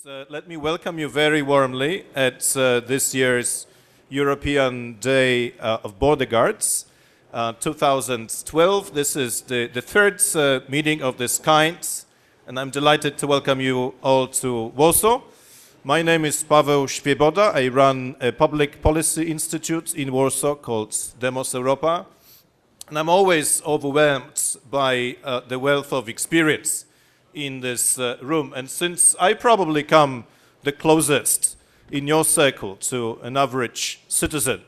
Let me welcome you very warmly at this year's European Day of Border Guards 2012. This is the third meeting of this kind, and I'm delighted to welcome you all to Warsaw. My name is Paweł Świeboda. I run a public policy institute in Warsaw called demosEUROPA, and I'm always overwhelmed by the wealth of experience in this room. And since I probably come the closest in your circle to an average citizen,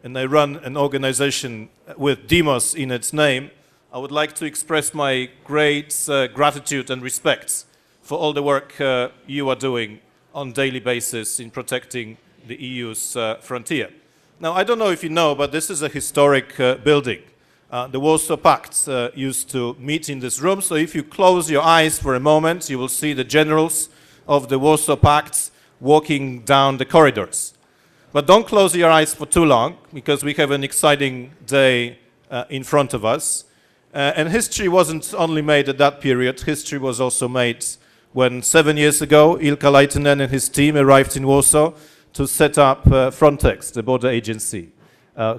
and I run an organization with demos in its name, I would like to express my great gratitude and respect for all the work you are doing on a daily basis in protecting the EU's frontier. Now, I don't know if you know, but this is a historic building. The Warsaw Pact used to meet in this room, so if you close your eyes for a moment, you will see the generals of the Warsaw Pact walking down the corridors. But don't close your eyes for too long, because we have an exciting day in front of us. And history wasn't only made at that period, history was also made when 7 years ago, Ilkka Laitinen and his team arrived in Warsaw to set up Frontex, the border agency,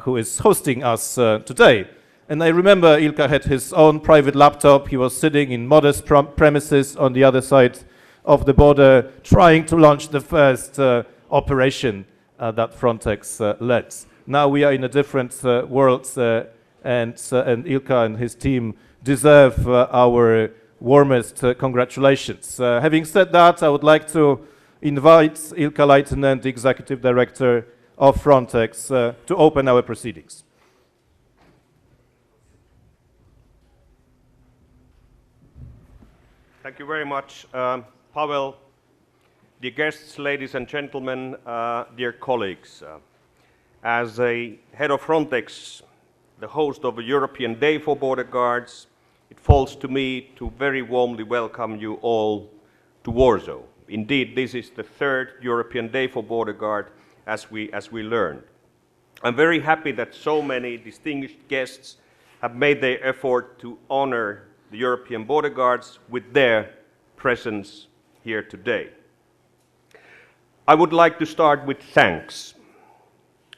who is hosting us today. And I remember Ilkka had his own private laptop. He was sitting in modest premises on the other side of the border, trying to launch the first operation that Frontex led. Now we are in a different world, and Ilkka and his team deserve our warmest congratulations. Having said that, I would like to invite Ilkka Laitinen, the Executive Director of Frontex, to open our proceedings. Thank you very much, Paweł, dear guests, ladies and gentlemen, dear colleagues. As a head of Frontex, the host of a European Day for Border Guards, it falls to me to very warmly welcome you all to Warsaw. Indeed, this is the third European Day for Border Guard, as we learned. I'm very happy that so many distinguished guests have made their effort to honor the European Border Guards with their presence here today. I would like to start with thanks.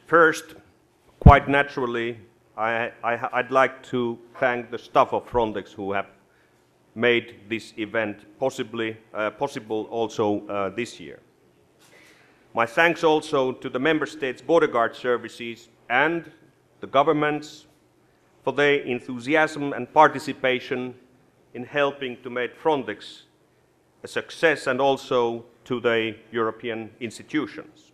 First, quite naturally, I'd like to thank the staff of Frontex who have made this event possible also this year. My thanks also to the Member States' border guard services and the governments for their enthusiasm and participation in helping to make Frontex a success, and also to the European institutions.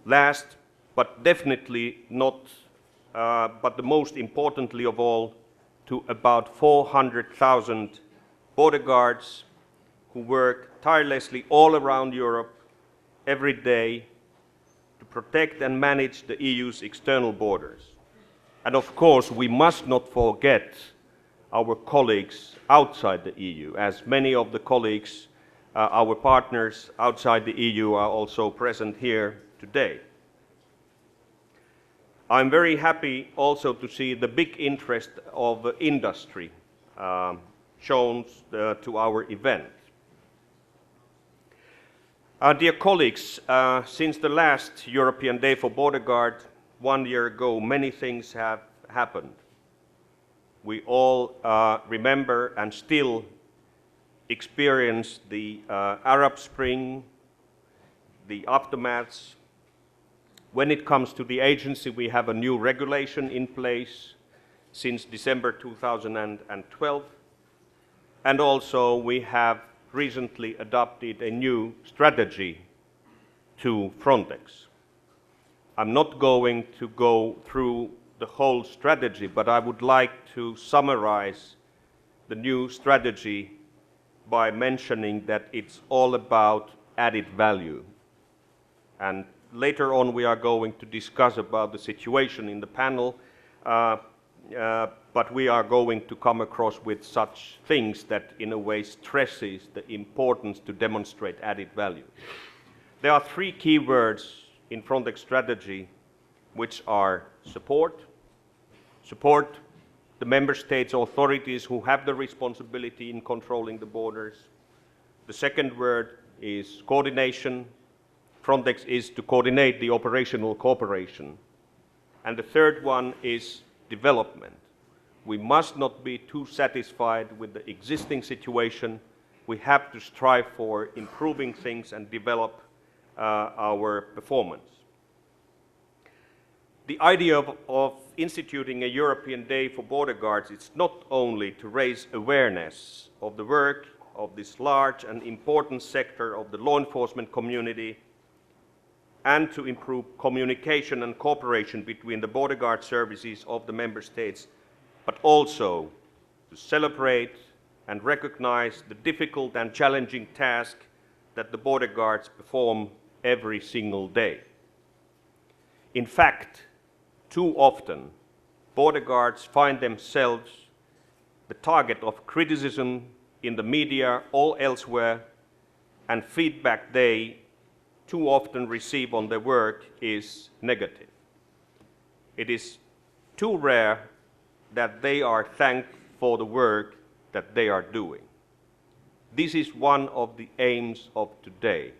Last, but definitely not, but the most importantly of all, to about 400,000 border guards who work tirelessly all around Europe every day to protect and manage the EU's external borders. And of course, we must not forget our colleagues outside the EU, as many of the colleagues, our partners outside the EU, are also present here today. I'm very happy also to see the big interest of industry shown to our event. Dear colleagues, since the last European Day for Border Guard 1 year ago, many things have happened. We all remember and still experience the Arab Spring, the aftermaths. When it comes to the agency, we have a new regulation in place since December 2012. And also we have recently adopted a new strategy to Frontex. I'm not going to go through the whole strategy, but I would like to summarize the new strategy by mentioning that it's all about added value. And later on we are going to discuss about the situation in the panel, but we are going to come across with such things that in a way stresses the importance to demonstrate added value. There are three key words in Frontex strategy, which are support the member states' authorities who have the responsibility in controlling the borders. The second word, is coordination. Frontex is to coordinate the operational cooperation. And the third one is development. We must not be too satisfied with the existing situation. We have to strive for improving things and develop our performance. The idea of instituting a European Day for Border Guards is not only to raise awareness of the work of this large and important sector of the law enforcement community and to improve communication and cooperation between the border guard services of the member states, but also to celebrate and recognize the difficult and challenging task that the border guards perform every single day. In fact, too often, border guards find themselves the target of criticism in the media or elsewhere, and feedback they too often receive on their work is negative. It is too rare that they are thanked for the work that they are doing. This is one of the aims of today.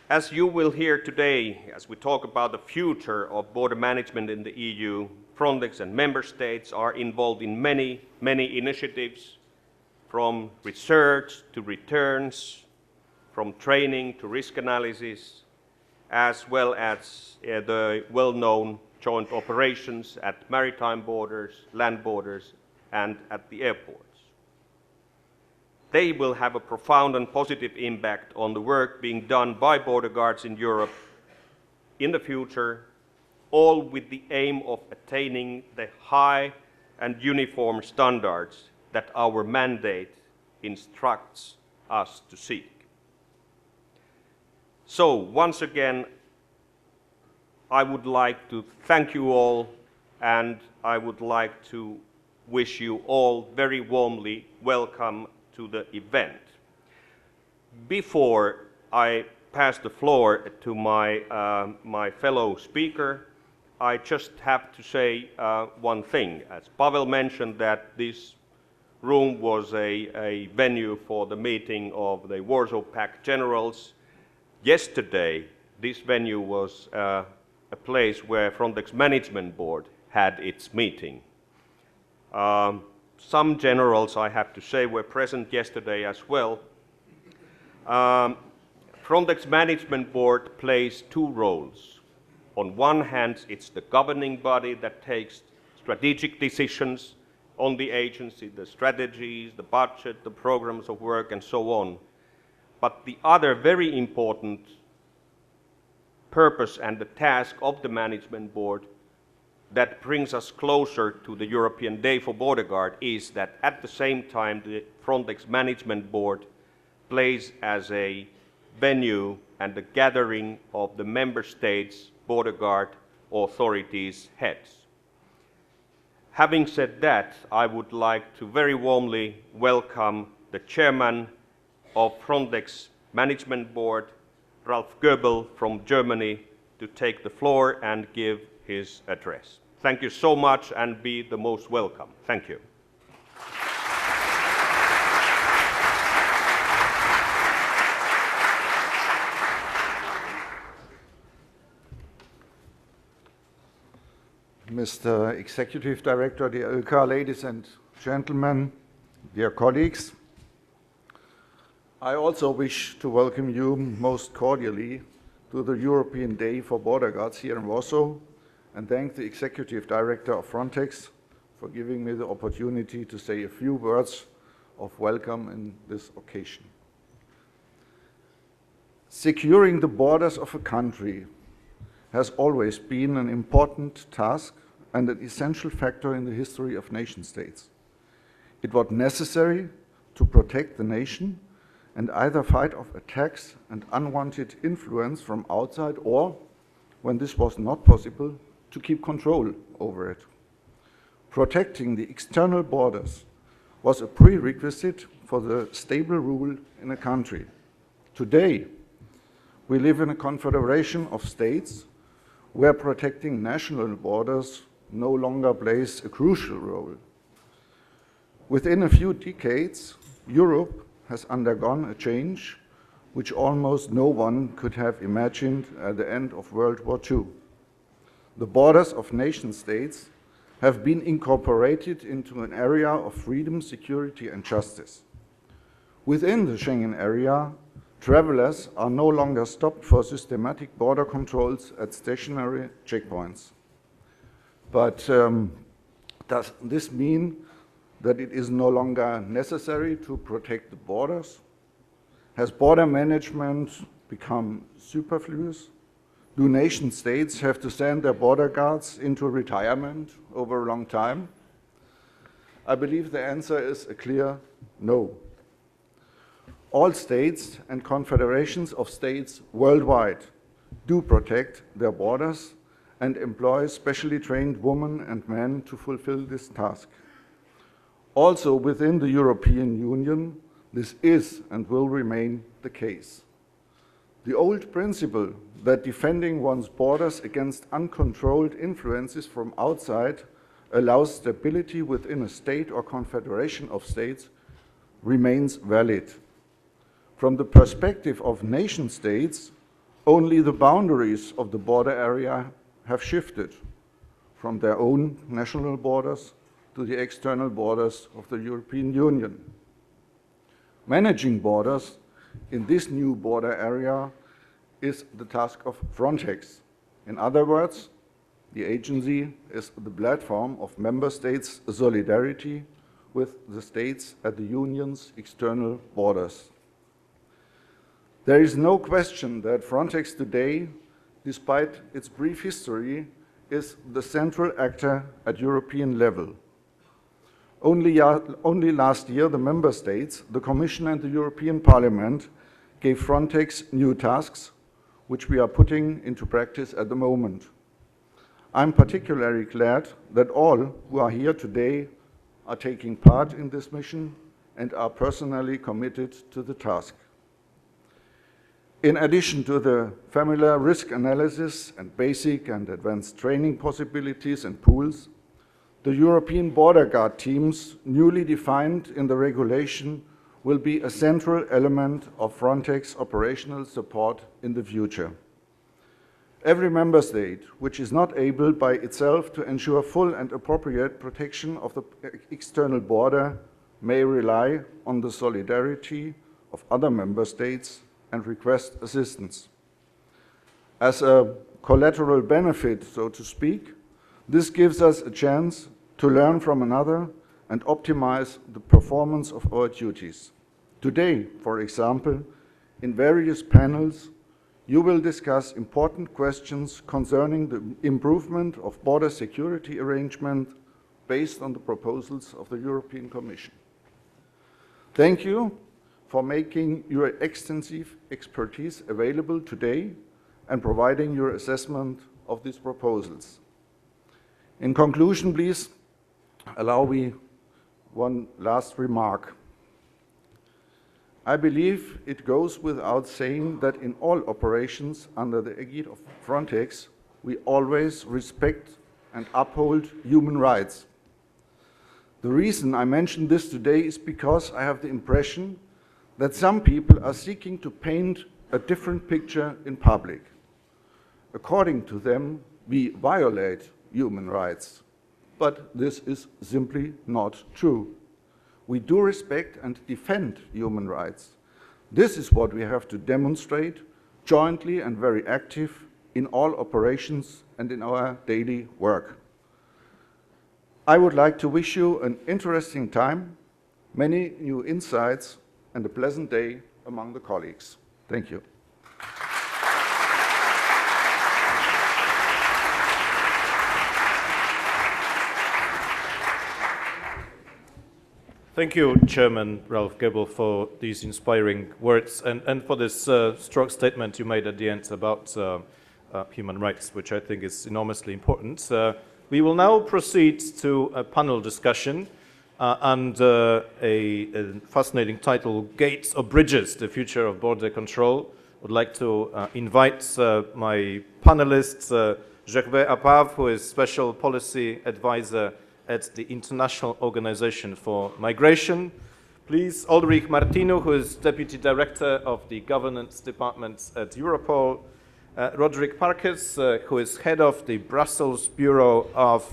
As you will hear today, as we talk about the future of border management in the EU, Frontex and member states are involved in many initiatives, from research to returns, from training to risk analysis, as well as the well-known joint operations at maritime borders, land borders, and at the airports. They will have a profound and positive impact on the work being done by border guards in Europe in the future, all with the aim of attaining the high and uniform standards that our mandate instructs us to seek. So, once again, I would like to thank you all, and I would like to wish you all very warmly welcome to the event. Before I pass the floor to my fellow speaker, I just have to say one thing. As Pavel mentioned, that this room was a venue for the meeting of the Warsaw Pact Generals. Yesterday, this venue was a place where Frontex Management Board had its meeting. Some generals, I have to say, were present yesterday as well. Frontex Management Board plays two roles. On one hand, it's the governing body that takes strategic decisions on the agency, the strategies, the budget, the programs of work, and so on. But the other very important purpose and the task of the Management Board that brings us closer to the European Day for Border Guard is that at the same time the Frontex Management Board plays as a venue and a gathering of the member states' border guard authorities' heads. Having said that, I would like to very warmly welcome the chairman of Frontex Management Board, Ralf Goebel from Germany, to take the floor and give his address. Thank you so much, and be the most welcome. Thank you. Mr. Executive Director, dear Ilkka, ladies and gentlemen, dear colleagues, I also wish to welcome you most cordially to the European Day for Border Guards here in Warsaw, and thank the Executive Director of Frontex for giving me the opportunity to say a few words of welcome in this occasion. Securing the borders of a country has always been an important task and an essential factor in the history of nation-states. It was necessary to protect the nation and either fight off attacks and unwanted influence from outside, or, when this was not possible, to keep control over it. Protecting the external borders was a prerequisite for the stable rule in a country. Today, we live in a confederation of states where protecting national borders no longer plays a crucial role. Within a few decades, Europe has undergone a change which almost no one could have imagined at the end of World War II. The borders of nation-states have been incorporated into an area of freedom, security, and justice. Within the Schengen area, travelers are no longer stopped for systematic border controls at stationary checkpoints. But does this mean that it is no longer necessary to protect the borders? Has border management become superfluous? Do nation states have to send their border guards into retirement over a long time? I believe the answer is a clear no. All states and confederations of states worldwide do protect their borders and employ specially trained women and men to fulfill this task. Also within the European Union, this is and will remain the case. The old principle that defending one's borders against uncontrolled influences from outside allows stability within a state or confederation of states remains valid. From the perspective of nation states, only the boundaries of the border area have shifted from their own national borders to the external borders of the European Union. Managing borders in this new border area is the task of Frontex. In other words, the agency is the platform of member states' solidarity with the states at the Union's external borders. There is no question that Frontex today, despite its brief history, is the central actor at European level. Only last year, the member states, the Commission and the European Parliament gave Frontex new tasks, which we are putting into practice at the moment. I'm particularly glad that all who are here today are taking part in this mission and are personally committed to the task. In addition to the familiar risk analysis and basic and advanced training possibilities and pools, the European Border Guard teams, newly defined in the regulation, will be a central element of Frontex operational support in the future. Every member state which is not able by itself to ensure full and appropriate protection of the external border may rely on the solidarity of other member states and request assistance. As a collateral benefit, so to speak, this gives us a chance to learn from another and optimize the performance of our duties. Today, for example, in various panels, you will discuss important questions concerning the improvement of border security arrangement based on the proposals of the European Commission. Thank you for making your extensive expertise available today and providing your assessment of these proposals. In conclusion, please allow me one last remark. I believe it goes without saying that in all operations under the aegide of Frontex, we always respect and uphold human rights. The reason I mention this today is because I have the impression that some people are seeking to paint a different picture in public. According to them, we violate human rights, but this is simply not true. We do respect and defend human rights. This is what we have to demonstrate jointly and very active in all operations and in our daily work. I would like to wish you an interesting time, many new insights, and a pleasant day among the colleagues. Thank you. Thank you, Chairman Ralph Goebel, for these inspiring words and for this strong statement you made at the end about human rights, which I think is enormously important. We will now proceed to a panel discussion under a fascinating title, Gates or Bridges, the Future of Border Control. I would like to invite my panelists, Gervais Appave, who is Special Policy Advisor at the International Organization for Migration, Please, Oldrich Martinů, who is Deputy Director of the Governance Department at Europol, Roderick Parkes, who is Head of the Brussels Bureau of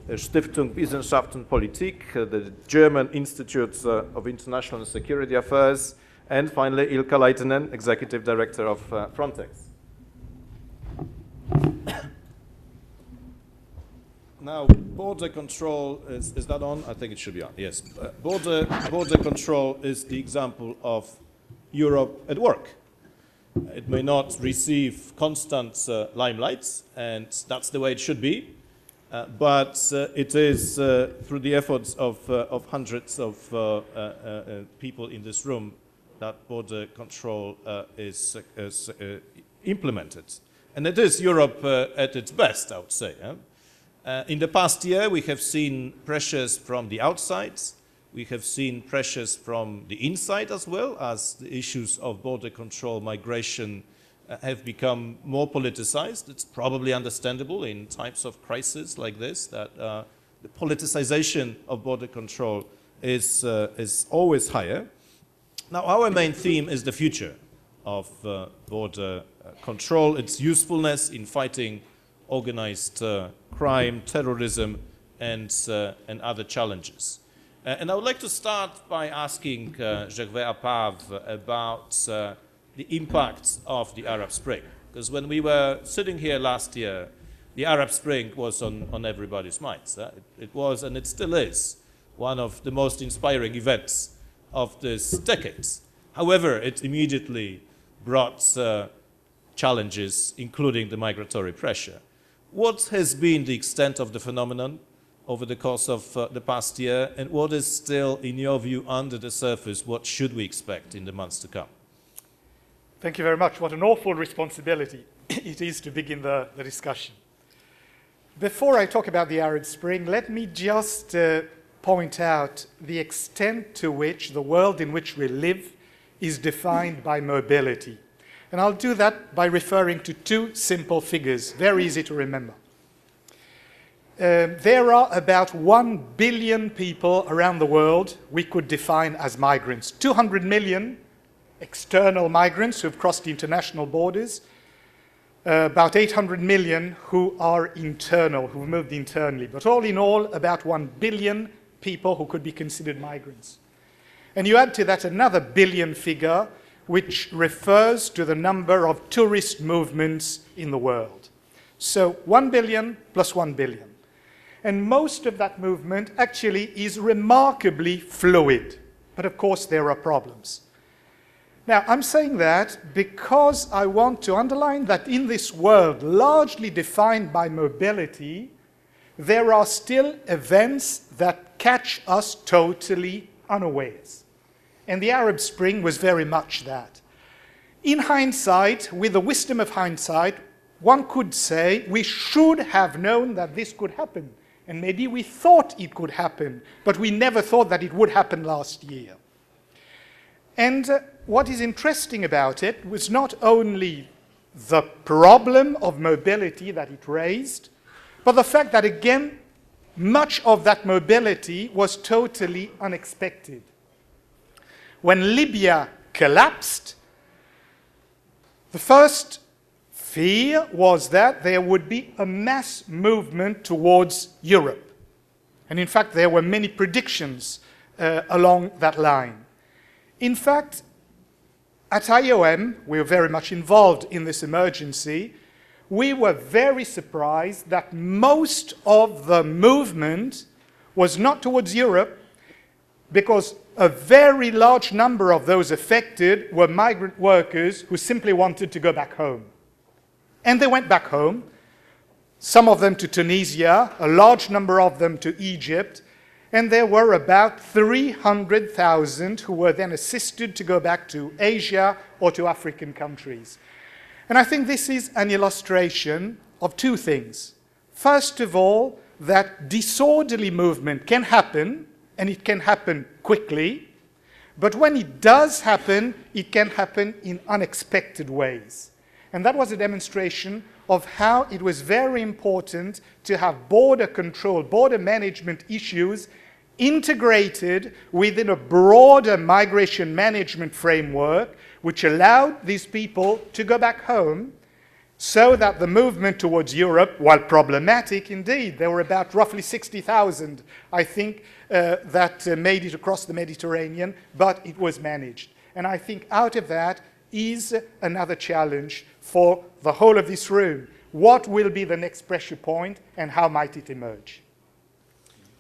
Stiftung Wissenschaft und Politik, the German Institute of International and Security Affairs, and finally Ilkka Laitinen, Executive Director of Frontex. Now, border control, is that on? I think it should be on, yes. Border control is the example of Europe at work. It may not receive constant limelight, and that's the way it should be, but it is through the efforts of hundreds of people in this room that border control is implemented. And it is Europe at its best, I would say. In the past year, we have seen pressures from the outside. We have seen pressures from the inside as well, as the issues of border control, migration have become more politicized. It's probably understandable in types of crisis like this that the politicization of border control is always higher. Now, our main theme is the future of border control, its usefulness in fighting organized crime, terrorism, and other challenges. And I would like to start by asking Gervais Appave about the impact of the Arab Spring. Because when we were sitting here last year, the Arab Spring was on everybody's minds. It was, and it still is, one of the most inspiring events of this decade. However, it immediately brought challenges, including the migratory pressure. What has been the extent of the phenomenon over the course of the past year, and what is still, in your view, under the surface? What should we expect in the months to come? Thank you very much. What an awful responsibility it is to begin the discussion. Before I talk about the Arab Spring, let me just point out the extent to which the world in which we live is defined by mobility. And I'll do that by referring to two simple figures, very easy to remember. There are about 1 billion people around the world we could define as migrants. 200 million external migrants who have crossed international borders, about 800 million who are internal, who've moved internally. But all in all, about 1 billion people who could be considered migrants. And you add to that another billion figure, which refers to the number of tourist movements in the world. So 1 billion plus 1 billion. And most of that movement actually is remarkably fluid. But of course there are problems. Now I'm saying that because I want to underline that in this world largely defined by mobility, there are still events that catch us totally unawares. And the Arab Spring was very much that. In hindsight, with the wisdom of hindsight, one could say we should have known that this could happen. And maybe we thought it could happen, but we never thought that it would happen last year. And what is interesting about it was not only the problem of mobility that it raised, but the fact that, again, much of that mobility was totally unexpected. When Libya collapsed, the first fear was that there would be a mass movement towards Europe. And in fact, there were many predictions along that line. In fact, at IOM, we were very much involved in this emergency. We were very surprised that most of the movement was not towards Europe, because a very large number of those affected were migrant workers who simply wanted to go back home. And they went back home, some of them to Tunisia, a large number of them to Egypt, and there were about 300,000 who were then assisted to go back to Asia or to African countries. And I think this is an illustration of two things. First of all, that disorderly movement can happen, and it can happen quickly, but when it does happen, it can happen in unexpected ways. And that was a demonstration of how it was very important to have border control, border management issues integrated within a broader migration management framework which allowed these people to go back home, so that the movement towards Europe, while problematic indeed, there were about roughly 60,000, I think, that made it across the Mediterranean, but it was managed. And I think out of that is another challenge for the whole of this room. What will be the next pressure point, and how might it emerge?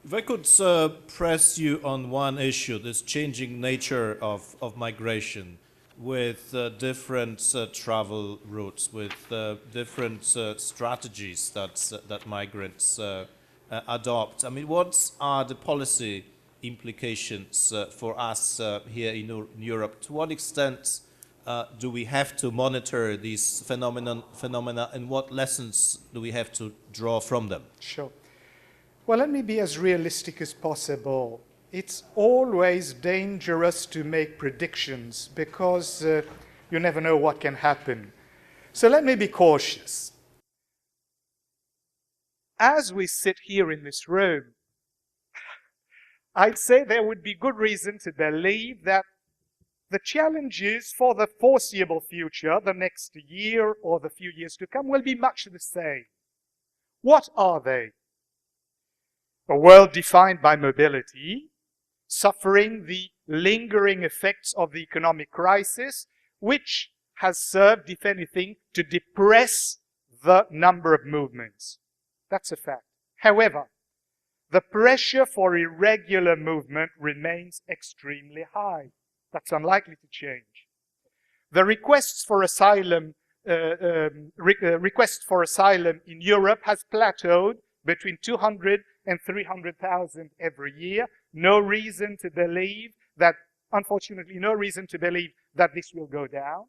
If I could press you on one issue, this changing nature of migration, with different travel routes, with different strategies that migrants adopt. I mean, what are the policy implications for us here in Europe? To what extent do we have to monitor these phenomena, and what lessons do we have to draw from them? Sure. Well, let me be as realistic as possible. It's always dangerous to make predictions because you never know what can happen. So let me be cautious. As we sit here in this room, I'd say there would be good reason to believe that the challenges for the foreseeable future, the next year or the few years to come, will be much the same. What are they? A world defined by mobility, suffering the lingering effects of the economic crisis, which has served, if anything, to depress the number of movements. That's a fact. However, the pressure for irregular movement remains extremely high. That's unlikely to change. The requests for asylum in Europe has plateaued between 200 and 300,000 every year. No reason to believe that, unfortunately, no reason to believe that this will go down.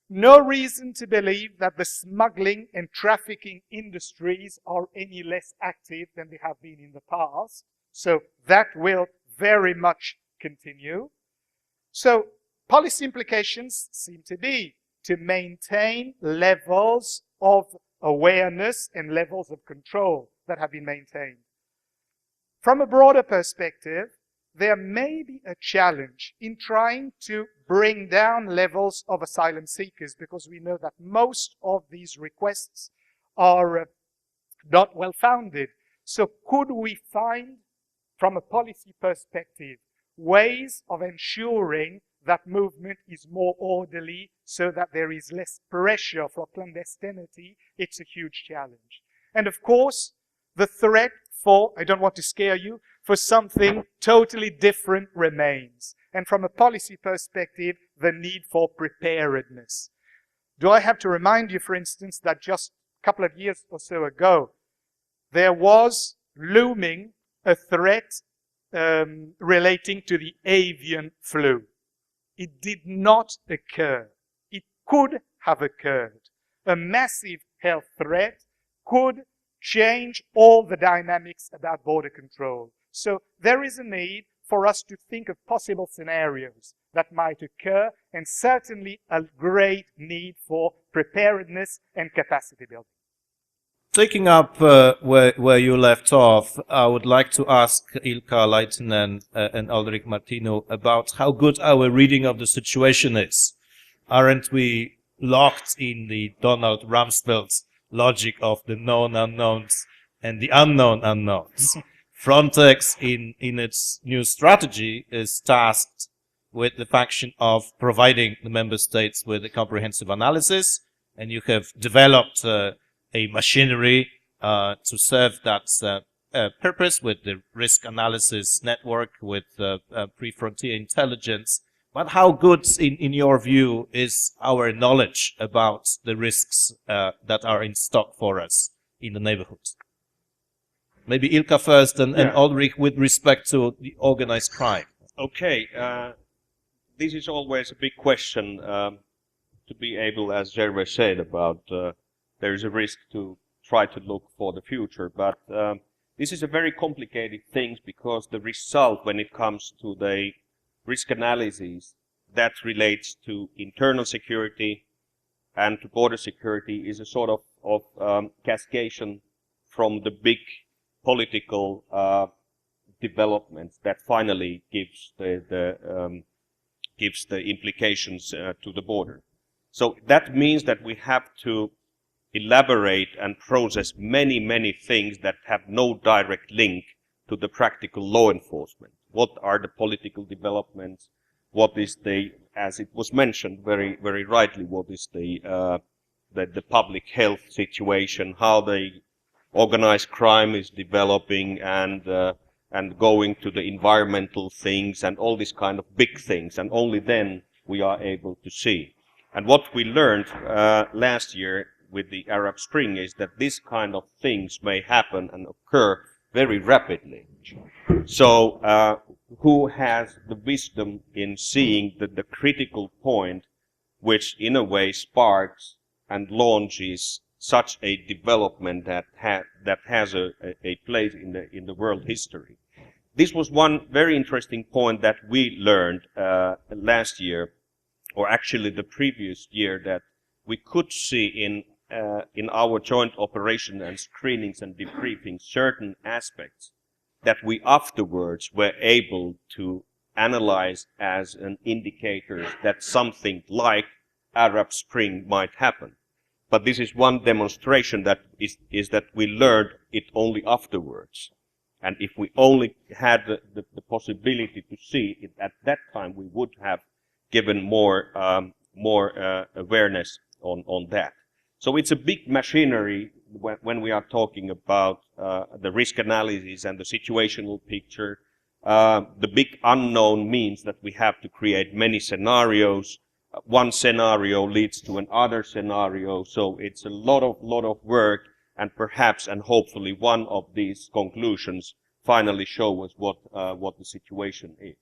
No reason to believe that the smuggling and trafficking industries are any less active than they have been in the past. So that will very much continue. So policy implications seem to be to maintain levels of awareness and levels of control that have been maintained. From a broader perspective, there may be a challenge in trying to bring down levels of asylum seekers, because we know that most of these requests are not well-founded. So could we find, from a policy perspective, ways of ensuring that movement is more orderly so that there is less pressure for clandestinity? It's a huge challenge. And of course, the threat for, I don't want to scare you, for something totally different remains. And from a policy perspective, the need for preparedness. Do I have to remind you, for instance, that just a couple of years or so ago, there was looming a threat relating to the avian flu. It did not occur. It could have occurred. A massive health threat could change all the dynamics about border control. So there is a need for us to think of possible scenarios that might occur, and certainly a great need for preparedness and capacity building. Taking up where you left off, I would like to ask Ilkka Laitinen and Oldrich Martinů about how good our reading of the situation is. Aren't we locked in the Donald Rumsfeld's logic of the known unknowns and the unknown unknowns? Frontex, in its new strategy, is tasked with the function of providing the member states with a comprehensive analysis, and you have developed a machinery to serve that purpose with the risk analysis network, with pre-frontier intelligence. But how good, in your view, is our knowledge about the risks that are in stock for us in the neighborhood? Maybe Ilkka first, and Oldrich with respect to the organized crime. Okay, this is always a big question to be able, as Gervais said, about there is a risk to try to look for the future. But this is a very complicated thing, because the result, when it comes to the risk analysis, that relates to internal security and to border security, is a sort of cascade from the big political developments that finally gives the implications to the border. So that means that we have to elaborate and process many things that have no direct link to the practical law enforcement. What are the political developments? What is the, as it was mentioned very rightly, what is the public health situation? How the organized crime is developing, and going to the environmental things and all these kind of big things, and only then we are able to see. And what we learned last year with the Arab Spring is that this kind of things may happen and occur very rapidly. So who has the wisdom in seeing the critical point which in a way sparks and launches such a development that has a place in the world history? This was one very interesting point that we learned last year, or actually the previous year, that we could see in our joint operation and screenings and debriefings certain aspects that we afterwards were able to analyze as an indicator that something like Arab Spring might happen. But this is one demonstration that is that we learned it only afterwards. And if we only had the possibility to see it at that time, we would have given more awareness on that. So it's a big machinery when we are talking about the risk analysis and the situational picture. The big unknown means that we have to create many scenarios. One scenario leads to another scenario, so it's a lot of work, and perhaps and hopefully one of these conclusions finally show us what the situation is.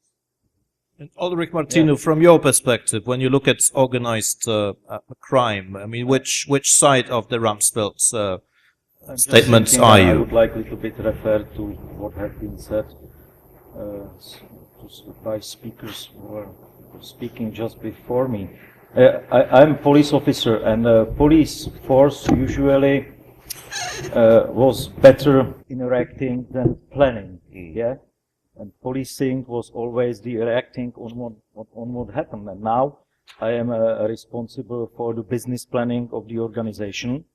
And Oldrich Martinů, from your perspective, when you look at organized crime, I mean, which side of the Rumsfeld statements are you? I would like a little bit refer to what has been said by speakers who were speaking just before me. I'm a police officer, and police force usually was better interacting than planning. Yeah. And policing was always the reacting on what happened. And now I am responsible for the business planning of the organization.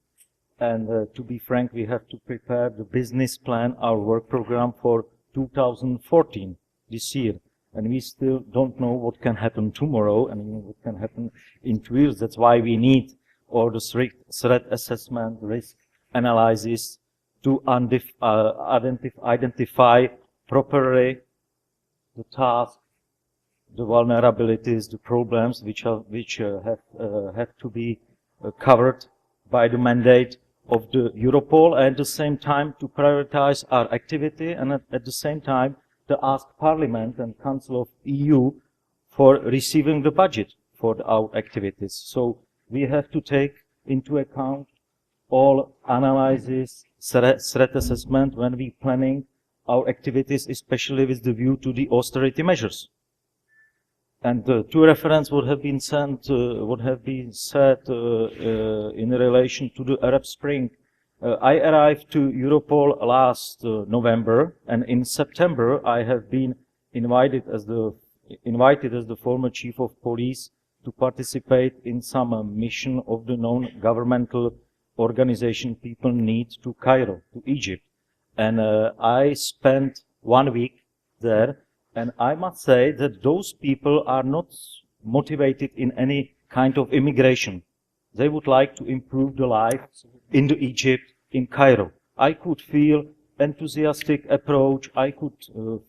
And to be frank, we have to prepare the business plan, our work program for 2014, this year. And we still don't know what can happen tomorrow and what can happen in 2 years. That's why we need all the threat assessment, risk analysis to identify properly the task, the vulnerabilities, the problems which have to be covered by the mandate of the Europol, and at the same time to prioritize our activity, and at the same time to ask Parliament and Council of EU for receiving the budget for our activities. So we have to take into account all analysis, threat assessment when we planning our activities, especially with the view to the austerity measures. And two references would have been said in relation to the Arab Spring. I arrived to Europol last November, and in September I have been invited as the former chief of police to participate in some mission of the non-governmental organization People Need to Cairo, to Egypt. And I spent 1 week there, and I must say that those people are not motivated in any kind of immigration. They would like to improve the life in the Egypt, in Cairo. I could feel enthusiastic approach. I could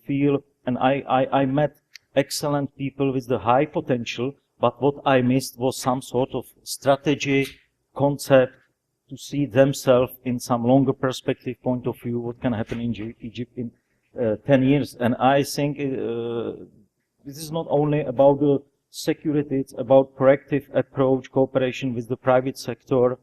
feel, and I met excellent people with the high potential, but what I missed was some sort of strategy, concept, to see themselves in some longer perspective point of view, what can happen in Egypt in 10 years. And I think this is not only about the security, it's about proactive approach, cooperation with the private sector,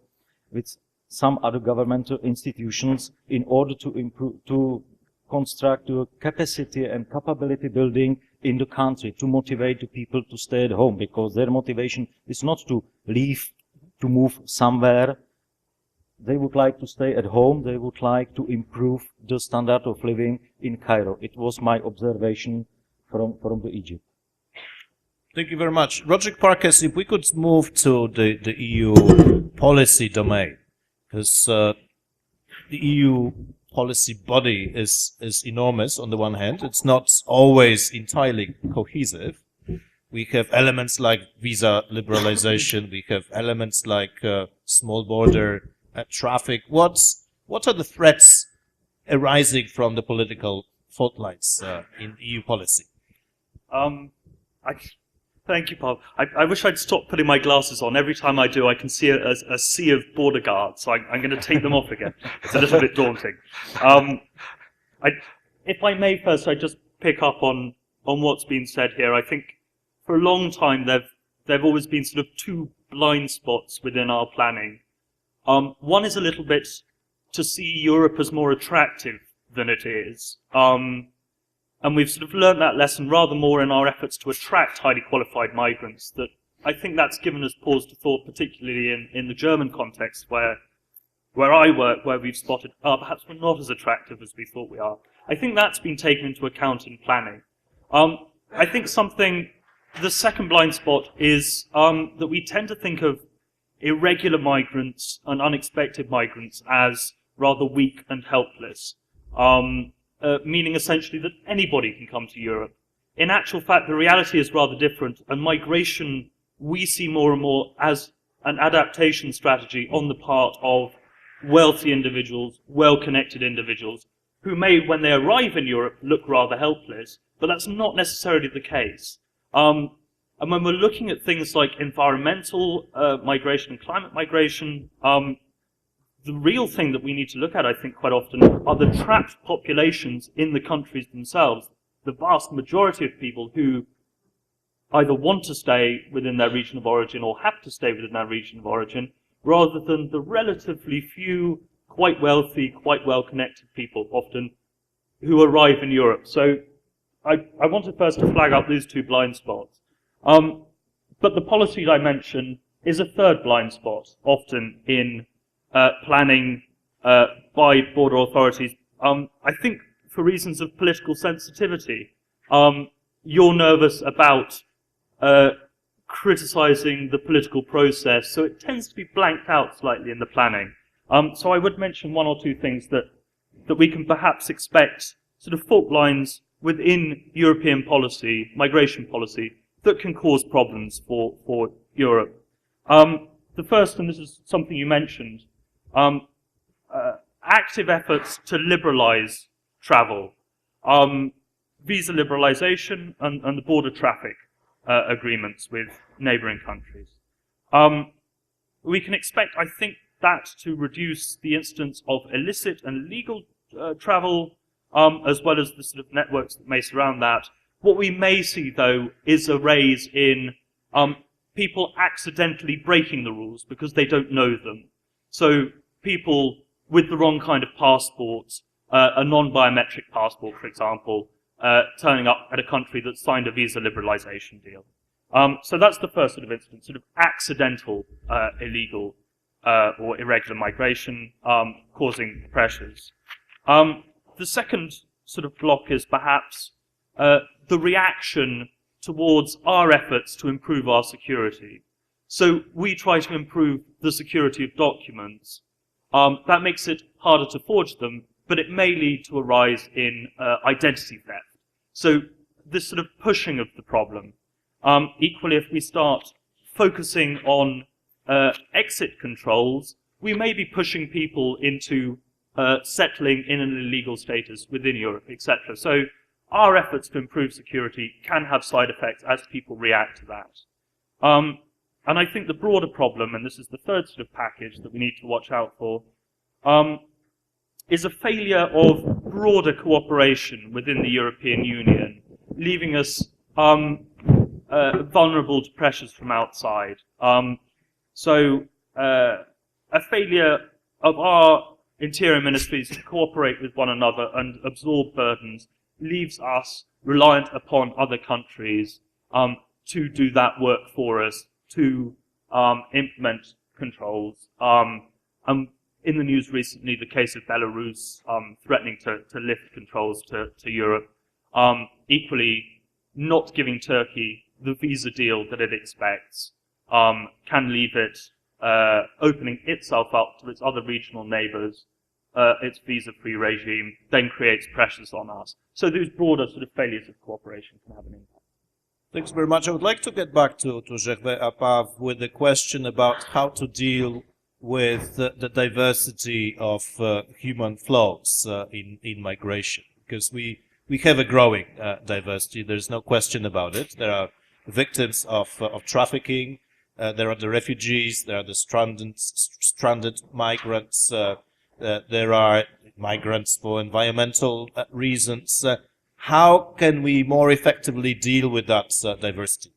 with some other governmental institutions, in order to improve, to construct the capacity and capability building in the country, to motivate the people to stay at home, because their motivation is not to leave, to move somewhere, they would like to stay at home, they would like to improve the standard of living in Cairo. It was my observation from the Egypt. Thank you very much. Roderick Parkes, if we could move to the EU policy domain, because the EU policy body is enormous on the one hand. It's not always entirely cohesive. We have elements like visa liberalization. We have elements like small border traffic. What are the threats arising from the political fault lines in EU policy? Thank you, Paul. I wish I'd stop putting my glasses on. Every time I do, I can see a sea of border guards, so I'm going to take them off again. It's a little bit daunting. If I may first, I just pick up on what's been said here. I think for a long time there've always been sort of two blind spots within our planning. One is a little bit to see Europe as more attractive than it is. And we've sort of learned that lesson rather more in our efforts to attract highly qualified migrants. That I think that's given us pause to thought, particularly in the German context, where I work, where we've spotted, perhaps we're not as attractive as we thought we are. I think that's been taken into account in planning. I think the second blind spot is that we tend to think of irregular migrants and unexpected migrants as rather weak and helpless. Meaning essentially that anybody can come to Europe. In actual fact, the reality is rather different, and migration we see more and more as an adaptation strategy on the part of wealthy individuals, well-connected individuals, who may, when they arrive in Europe, look rather helpless, but that's not necessarily the case. And when we're looking at things like environmental migration and climate migration, the real thing that we need to look at, I think, quite often are the trapped populations in the countries themselves. The vast majority of people who either want to stay within their region of origin or have to stay within their region of origin, rather than the relatively few, quite wealthy, quite well-connected people often who arrive in Europe. So I wanted first to flag up these two blind spots. But the policy dimension is a third blind spot, often in planning by border authorities. I think for reasons of political sensitivity, you're nervous about criticizing the political process, so it tends to be blanked out slightly in the planning. So I would mention one or two things that we can perhaps expect, sort of fault lines within European policy, migration policy, that can cause problems for Europe. The first, and this is something you mentioned, active efforts to liberalize travel, visa liberalization and the border traffic agreements with neighboring countries. We can expect, I think, that to reduce the incidence of illicit and illegal travel, as well as the sort of networks that may surround that. What we may see, though, is a rise in people accidentally breaking the rules because they don't know them. So people with the wrong kind of passports, a non-biometric passport, for example, turning up at a country that signed a visa liberalization deal. So that's the first sort of instance, sort of accidental illegal or irregular migration causing pressures. The second sort of block is perhaps the reaction towards our efforts to improve our security. So we try to improve the security of documents. That makes it harder to forge them, but it may lead to a rise in identity theft. So this sort of pushing of the problem. Equally, if we start focusing on exit controls, we may be pushing people into settling in an illegal status within Europe, etc. So our efforts to improve security can have side effects as people react to that. And I think the broader problem, and this is the third sort of package that we need to watch out for, is a failure of broader cooperation within the European Union, leaving us vulnerable to pressures from outside. So a failure of our interior ministries to cooperate with one another and absorb burdens leaves us reliant upon other countries to do that work for us, to implement controls. in the news recently, the case of Belarus threatening to lift controls to Europe. Equally, not giving Turkey the visa deal that it expects can leave it opening itself up to its other regional neighbors, its visa-free regime, then creates pressures on us. So those broader sort of failures of cooperation can have an impact. Thanks very much. I would like to get back to Gervais Appave with the question about how to deal with the diversity of human flows in migration, because we have a growing diversity. There's no question about it. There are victims of trafficking. There are the refugees. There are the stranded migrants. There are migrants for environmental reasons. How can we more effectively deal with that diversity?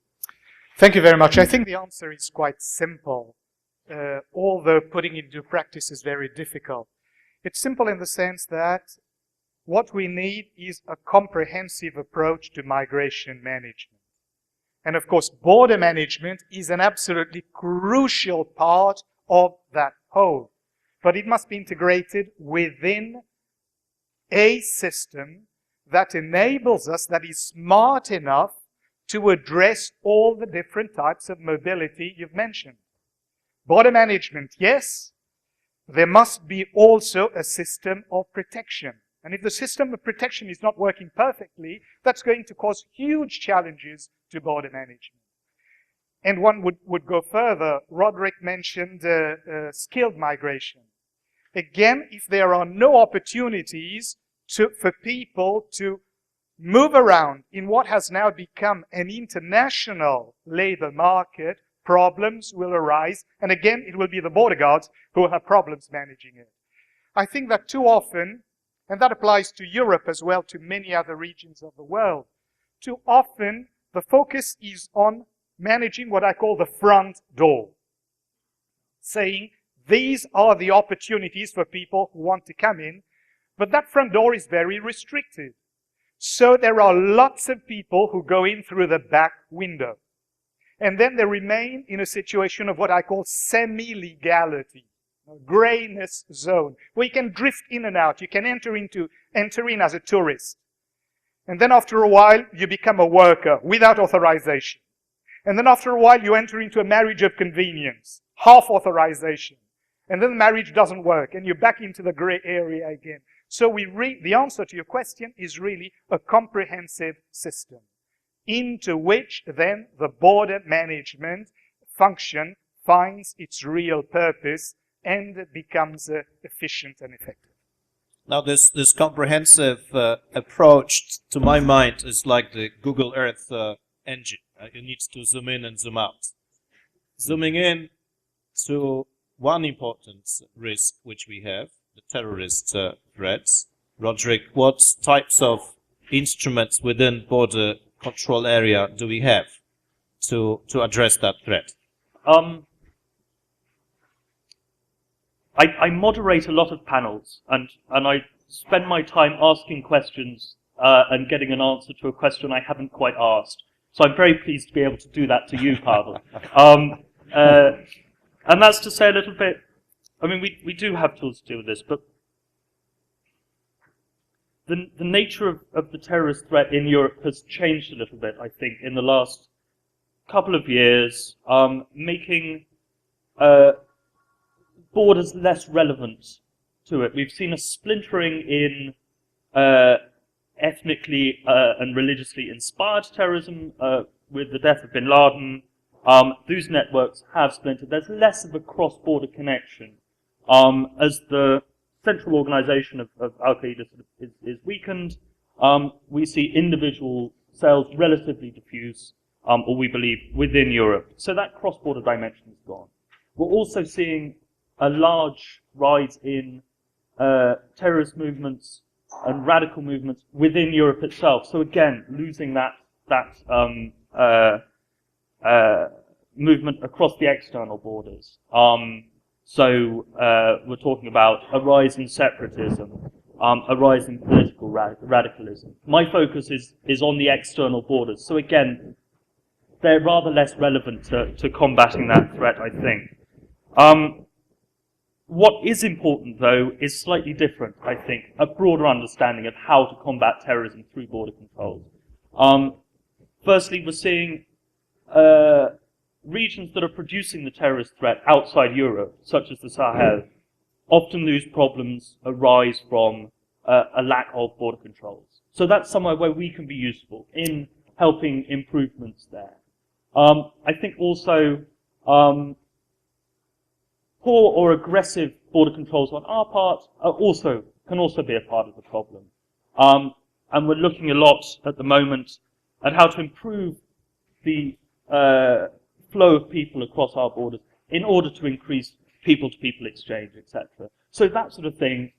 Thank you very much. I think the answer is quite simple, although putting it into practice is very difficult. It's simple in the sense that what we need is a comprehensive approach to migration management. And of course, border management is an absolutely crucial part of that whole. But it must be integrated within a system that enables us, that is smart enough to address all the different types of mobility you've mentioned. Border management, yes. There must be also a system of protection. And if the system of protection is not working perfectly, that's going to cause huge challenges to border management. And one would go further. Roderick mentioned skilled migration. Again, if there are no opportunities for people to move around in what has now become an international labor market, problems will arise. And again, it will be the border guards who will have problems managing it. I think that too often, and that applies to Europe as well, to many other regions of the world, too often the focus is on managing what I call the front door. Saying, these are the opportunities for people who want to come in, but that front door is very restricted. So there are lots of people who go in through the back window. And then they remain in a situation of what I call semi-legality, a grayness zone, where you can drift in and out. You can enter in as a tourist. And then after a while, you become a worker without authorization. And then after a while, you enter into a marriage of convenience, half authorization. And then the marriage doesn't work, and you're back into the gray area again. So the answer to your question is really a comprehensive system, into which then the border management function finds its real purpose and becomes efficient and effective. Now, this comprehensive approach, to my mind, is like the Google Earth engine. You need to zoom in and zoom out. Zooming in to one important risk which we have, the terrorist threats. Roderick, what types of instruments within border control area do we have to address that threat? I moderate a lot of panels, and I spend my time asking questions and getting an answer to a question I haven't quite asked. So I'm very pleased to be able to do that to you, Paweł. And that's to say a little bit, I mean, we do have tools to deal with this, but the nature of the terrorist threat in Europe has changed a little bit, I think, in the last couple of years, making borders less relevant to it. We've seen a splintering in ethnically and religiously inspired terrorism with the death of bin Laden. Those networks have splintered. There's less of a cross-border connection as the central organization of Al-Qaeda is weakened. We see individual cells relatively diffuse, or we believe within Europe. So that cross-border dimension is gone. We're also seeing a large rise in terrorist movements and radical movements within Europe itself. So again, losing that movement across the external borders. So we're talking about a rise in separatism, a rise in political radicalism. My focus is on the external borders. So again, they're rather less relevant to combating that threat, I think. What is important, though, is slightly different, I think, a broader understanding of how to combat terrorism through border controls. Firstly, we're seeing regions that are producing the terrorist threat outside Europe, such as the Sahel, often those problems arise from a lack of border controls. So that's somewhere where we can be useful in helping improvements there. I think also poor or aggressive border controls on our part can also be a part of the problem. And we're looking a lot at the moment at how to improve the flow of people across our borders in order to increase people-to-people exchange, etc. So that sort of thing,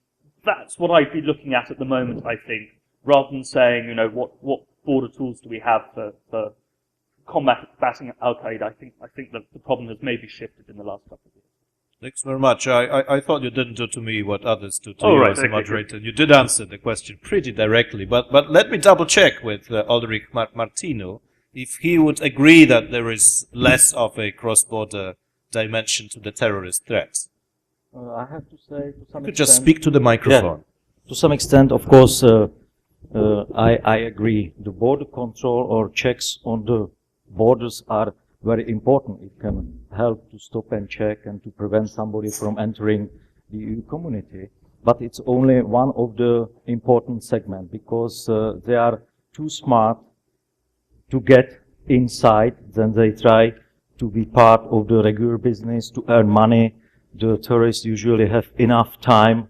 that's what I'd be looking at the moment, I think, rather than saying, you know, what border tools do we have for combating Al-Qaeda. I think that the problem has maybe shifted in the last couple of years. Thanks very much. I thought you didn't do to me what others do to you as a moderator. You did answer the question pretty directly, but let me double check with Oldrich Martinů if he would agree that there is less of a cross-border dimension to the terrorist threats. I have to say, to some extent, just speak to the microphone. Yeah, to some extent, of course, I agree. The border control or checks on the borders are very important. It can help to stop and check and to prevent somebody from entering the EU community. But it's only one of the important segments, because they are too smart to get inside. Then they try to be part of the regular business, to earn money. The terrorists usually have enough time.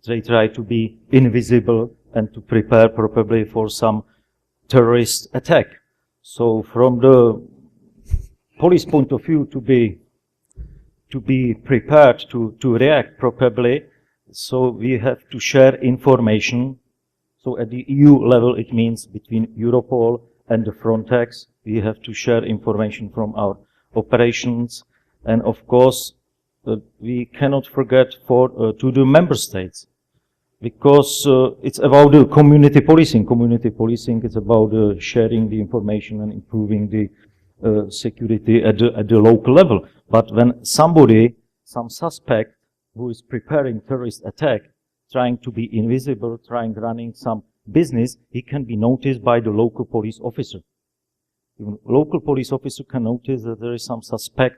They try to be invisible and to prepare probably for some terrorist attack. So from the police point of view, to be prepared to react properly, so we have to share information. So at the EU level, it means between Europol and the Frontex, we have to share information from our operations. And of course, we cannot forget to the member states, because it's about the community policing. Community policing is about sharing the information and improving the security at the local level. But when some suspect who is preparing terrorist attack, trying to be invisible, running some business, he can be noticed by the local police officer. Even local police officer can notice that there is some suspect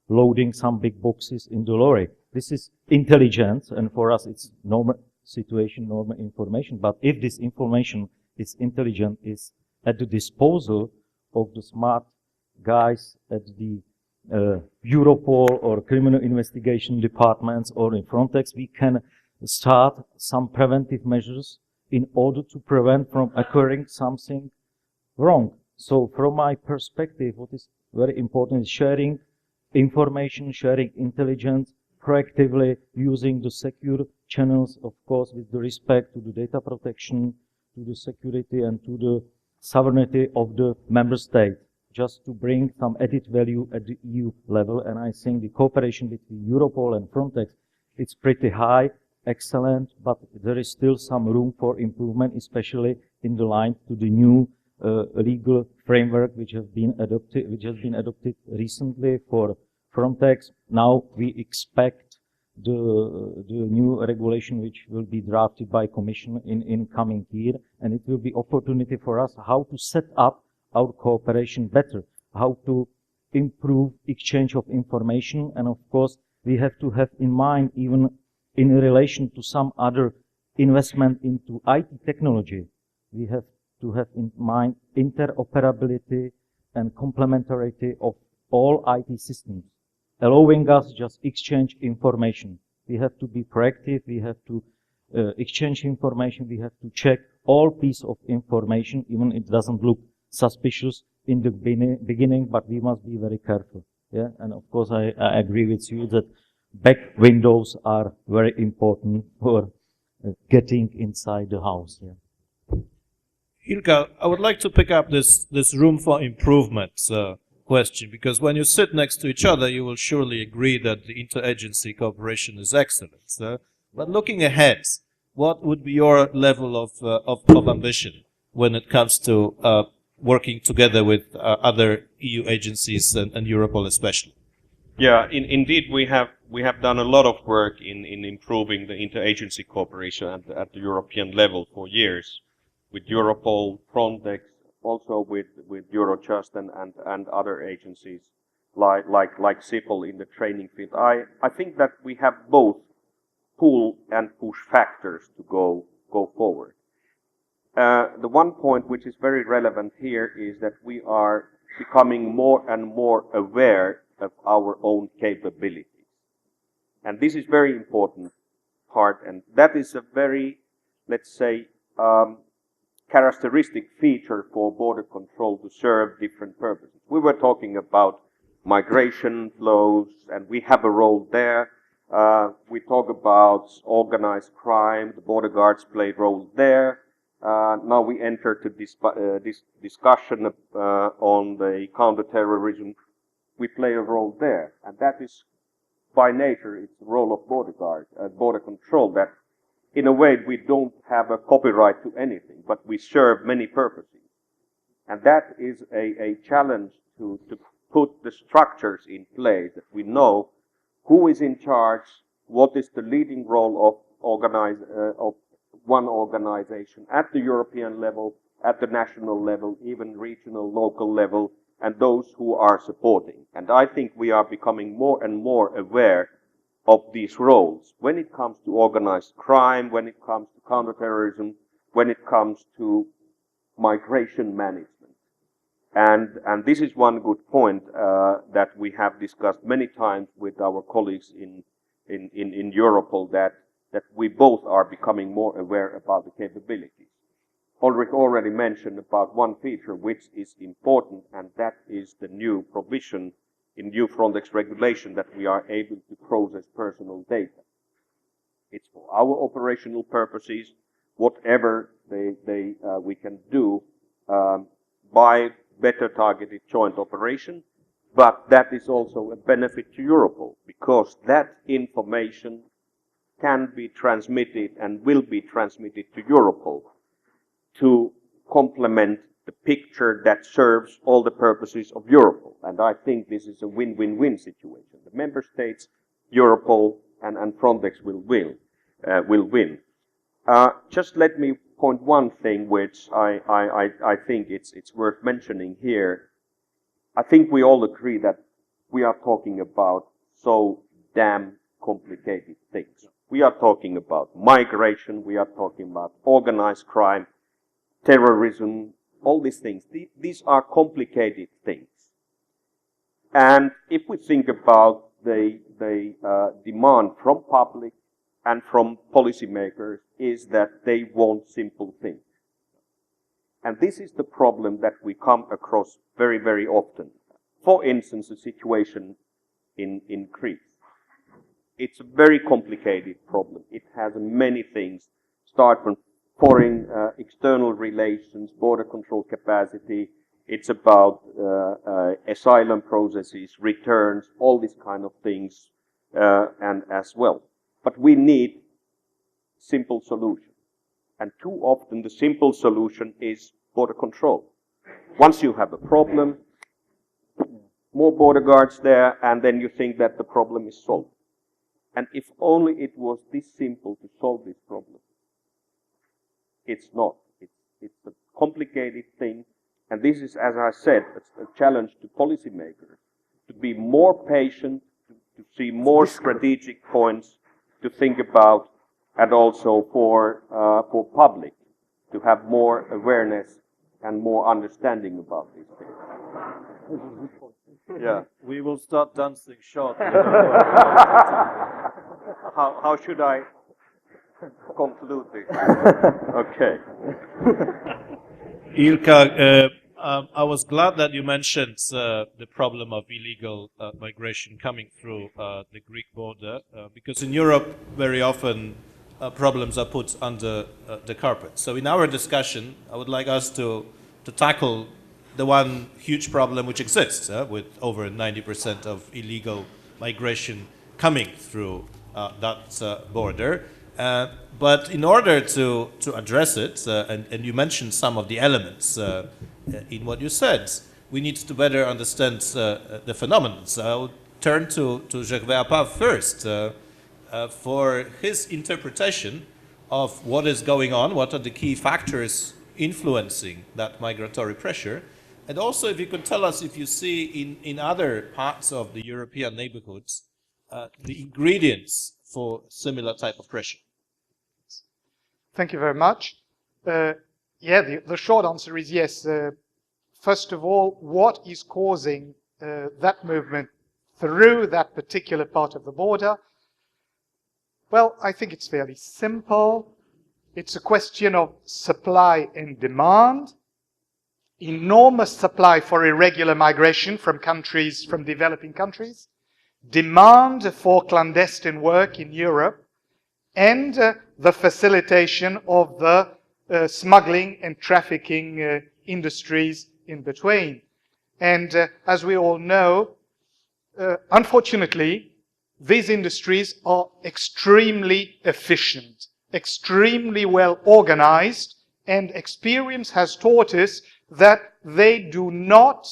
loading some big boxes in the lorry. This is intelligence, and for us it's normal situation, normal information. But if this information is intelligent, is at the disposal of the smart guys at the Europol or criminal investigation departments or in Frontex, we can start some preventive measures in order to prevent from occurring something wrong. So from my perspective, what is very important is sharing information, sharing intelligence, proactively using the secure channels, of course, with the respect to the data protection, to the security and to the sovereignty of the member state, just to bring some added value at the EU level. And I think the cooperation between Europol and Frontex, it's pretty high, excellent, but there is still some room for improvement, especially in the line to the new legal framework which has been adopted recently for Frontex. Now we expect the new regulation which will be drafted by Commission in coming year, and it will be opportunity for us how to set up our cooperation better, how to improve exchange of information, and of course we have to have in mind, even in relation to some other investment into IT technology, we have to have in mind interoperability and complementarity of all IT systems, allowing us just exchange information. We have to be proactive, we have to exchange information, we have to check all piece of information, even it doesn't look suspicious in the beginning, but we must be very careful. Yeah, and of course I agree with you that back windows are very important for getting inside the house. Yeah. Ilkka, I would like to pick up this room for improvement question, because when you sit next to each other, you will surely agree that the interagency cooperation is excellent. But looking ahead, what would be your level of ambition when it comes to working together with other EU agencies and Europol especially? Yeah, indeed we have we have done a lot of work in improving the interagency cooperation at the European level for years, with Europol, Frontex, also with Eurojust and other agencies like CIPOL in the training field. I think that we have both pull and push factors to go forward. The one point which is very relevant here is that we are becoming more and more aware of our own capabilities. And this is very important part, and that is a very, let's say, characteristic feature for border control to serve different purposes. We were talking about migration flows, and we have a role there. We talk about organized crime, the border guards play a role there. Now we enter to this discussion on the counterterrorism. We play a role there, and that is by nature it's the role of border control. That in a way we don't have a copyright to anything, but we serve many purposes, and that is a challenge to put the structures in place that we know who is in charge, what is the leading role of one organization at the European level, at the national level, even regional, local level, and those who are supporting. And I think we are becoming more and more aware of these roles when it comes to organized crime, when it comes to counterterrorism, when it comes to migration management. And this is one good point that we have discussed many times with our colleagues in Europol, that we both are becoming more aware about the capabilities. Oldrich already mentioned about one feature which is important, and that is the new provision in new Frontex regulation that we are able to process personal data. It's for our operational purposes, whatever we can do by better targeted joint operation, but that is also a benefit to Europol, because that information can be transmitted and will be transmitted to Europol to complement the picture that serves all the purposes of Europol. And I think this is a win-win-win situation. The member states, Europol, and Frontex will win. Just let me point one thing which I think it's worth mentioning here. I think we all agree that we are talking about so damn complicated things. We are talking about migration, we are talking about organized crime, terrorism, all these things. These are complicated things. And if we think about the demand from public and from policymakers, is that they want simple things. And this is the problem that we come across very, very often. For instance, the situation in Greece. It's a very complicated problem. It has many things, start from foreign external relations, border control capacity. It's about asylum processes, returns, all these kind of things, and as well. But we need simple solution. And too often the simple solution is border control. Once you have a problem, more border guards there, and then you think that the problem is solved. And if only it was this simple to solve this problem. It's not. It's a complicated thing. And this is, as I said, a challenge to policymakers to be more patient, to see more strategic points to think about, and also for public to have more awareness and more understanding about these things. Yeah. We will start dancing shortly. How should I conclude this? Okay. Ilkka, I was glad that you mentioned the problem of illegal migration coming through the Greek border, because in Europe, very often problems are put under the carpet. So in our discussion, I would like us to tackle the one huge problem which exists, with over 90% of illegal migration coming through that border. But in order to address it, and you mentioned some of the elements in what you said, we need to better understand the phenomenon. So turn to Gervais Appave first for his interpretation of what is going on, what are the key factors influencing that migratory pressure, and also if you could tell us if you see in other parts of the European neighborhoods the ingredients for similar type of pressure. Thank you very much. Yeah, the short answer is yes. First of all, what is causing that movement through that particular part of the border? Well, I think it's fairly simple. It's a question of supply and demand. Enormous supply for irregular migration from countries, from developing countries. Demand for clandestine work in Europe. And the facilitation of the smuggling and trafficking industries in between. And as we all know, unfortunately, these industries are extremely efficient, extremely well organized, and experience has taught us that they do not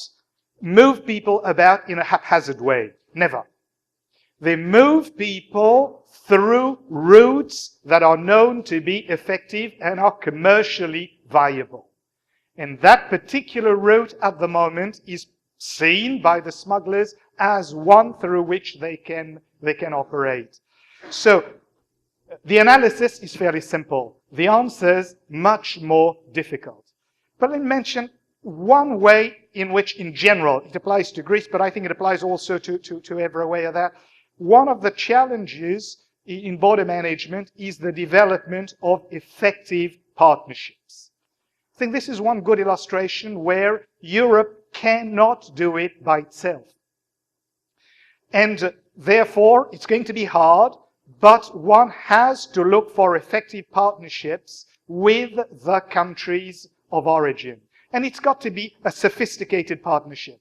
move people about in a haphazard way. Never. They move people through routes that are known to be effective and are commercially viable. And that particular route at the moment is seen by the smugglers as one through which they can operate. So the analysis is fairly simple. The answers much more difficult. But let me mention one way in which, in general, it applies to Greece, but I think it applies also to every way of that. One of the challenges in border management is the development of effective partnerships. I think this is one good illustration where Europe cannot do it by itself. And therefore, it's going to be hard, but one has to look for effective partnerships with the countries of origin. And it's got to be a sophisticated partnership.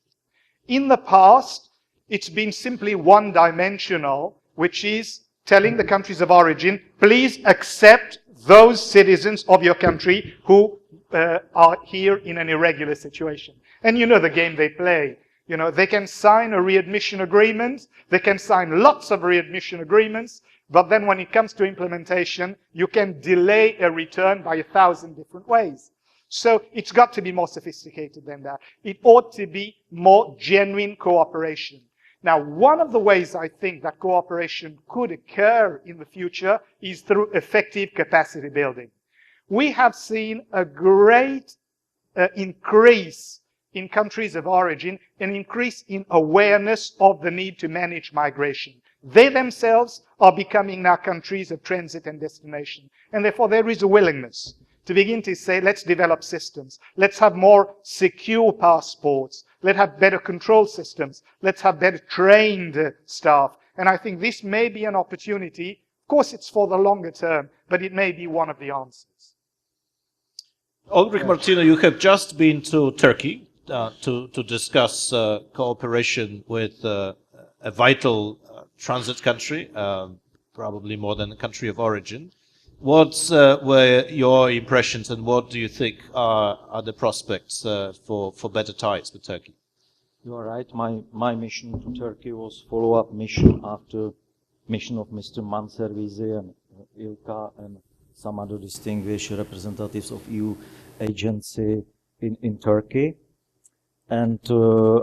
In the past, it's been simply one-dimensional, which is telling the countries of origin, please accept those citizens of your country who are here in an irregular situation. And you know the game they play. You know, they can sign a readmission agreement, they can sign lots of readmission agreements, but then when it comes to implementation, you can delay a return by 1,000 different ways. So it's got to be more sophisticated than that. It ought to be more genuine cooperation. Now, one of the ways I think that cooperation could occur in the future is through effective capacity building. We have seen a great increase in countries of origin, an increase in awareness of the need to manage migration. They themselves are becoming now countries of transit and destination. And therefore there is a willingness to begin to say, let's develop systems. Let's have more secure passports. Let's have better control systems. Let's have better trained staff. And I think this may be an opportunity. Of course, it's for the longer term, but it may be one of the answers. Oldrich Martinů, you have just been to Turkey to discuss cooperation with a vital transit country, probably more than a country of origin. What were your impressions, and what do you think are the prospects for better ties with Turkey? You are right. My mission to Turkey was follow-up mission after mission of Mr. Manservisi and Ilkka and some other distinguished representatives of EU agency in Turkey. And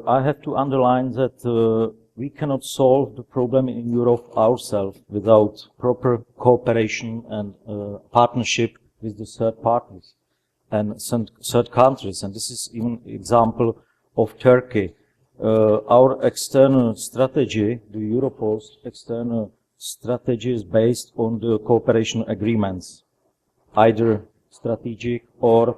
I have to underline that we cannot solve the problem in Europe ourselves without proper cooperation and partnership with the third parties and third countries. And this is even an example of Turkey. Our external strategy, the Europol's external strategy, is based on the cooperation agreements, either strategic or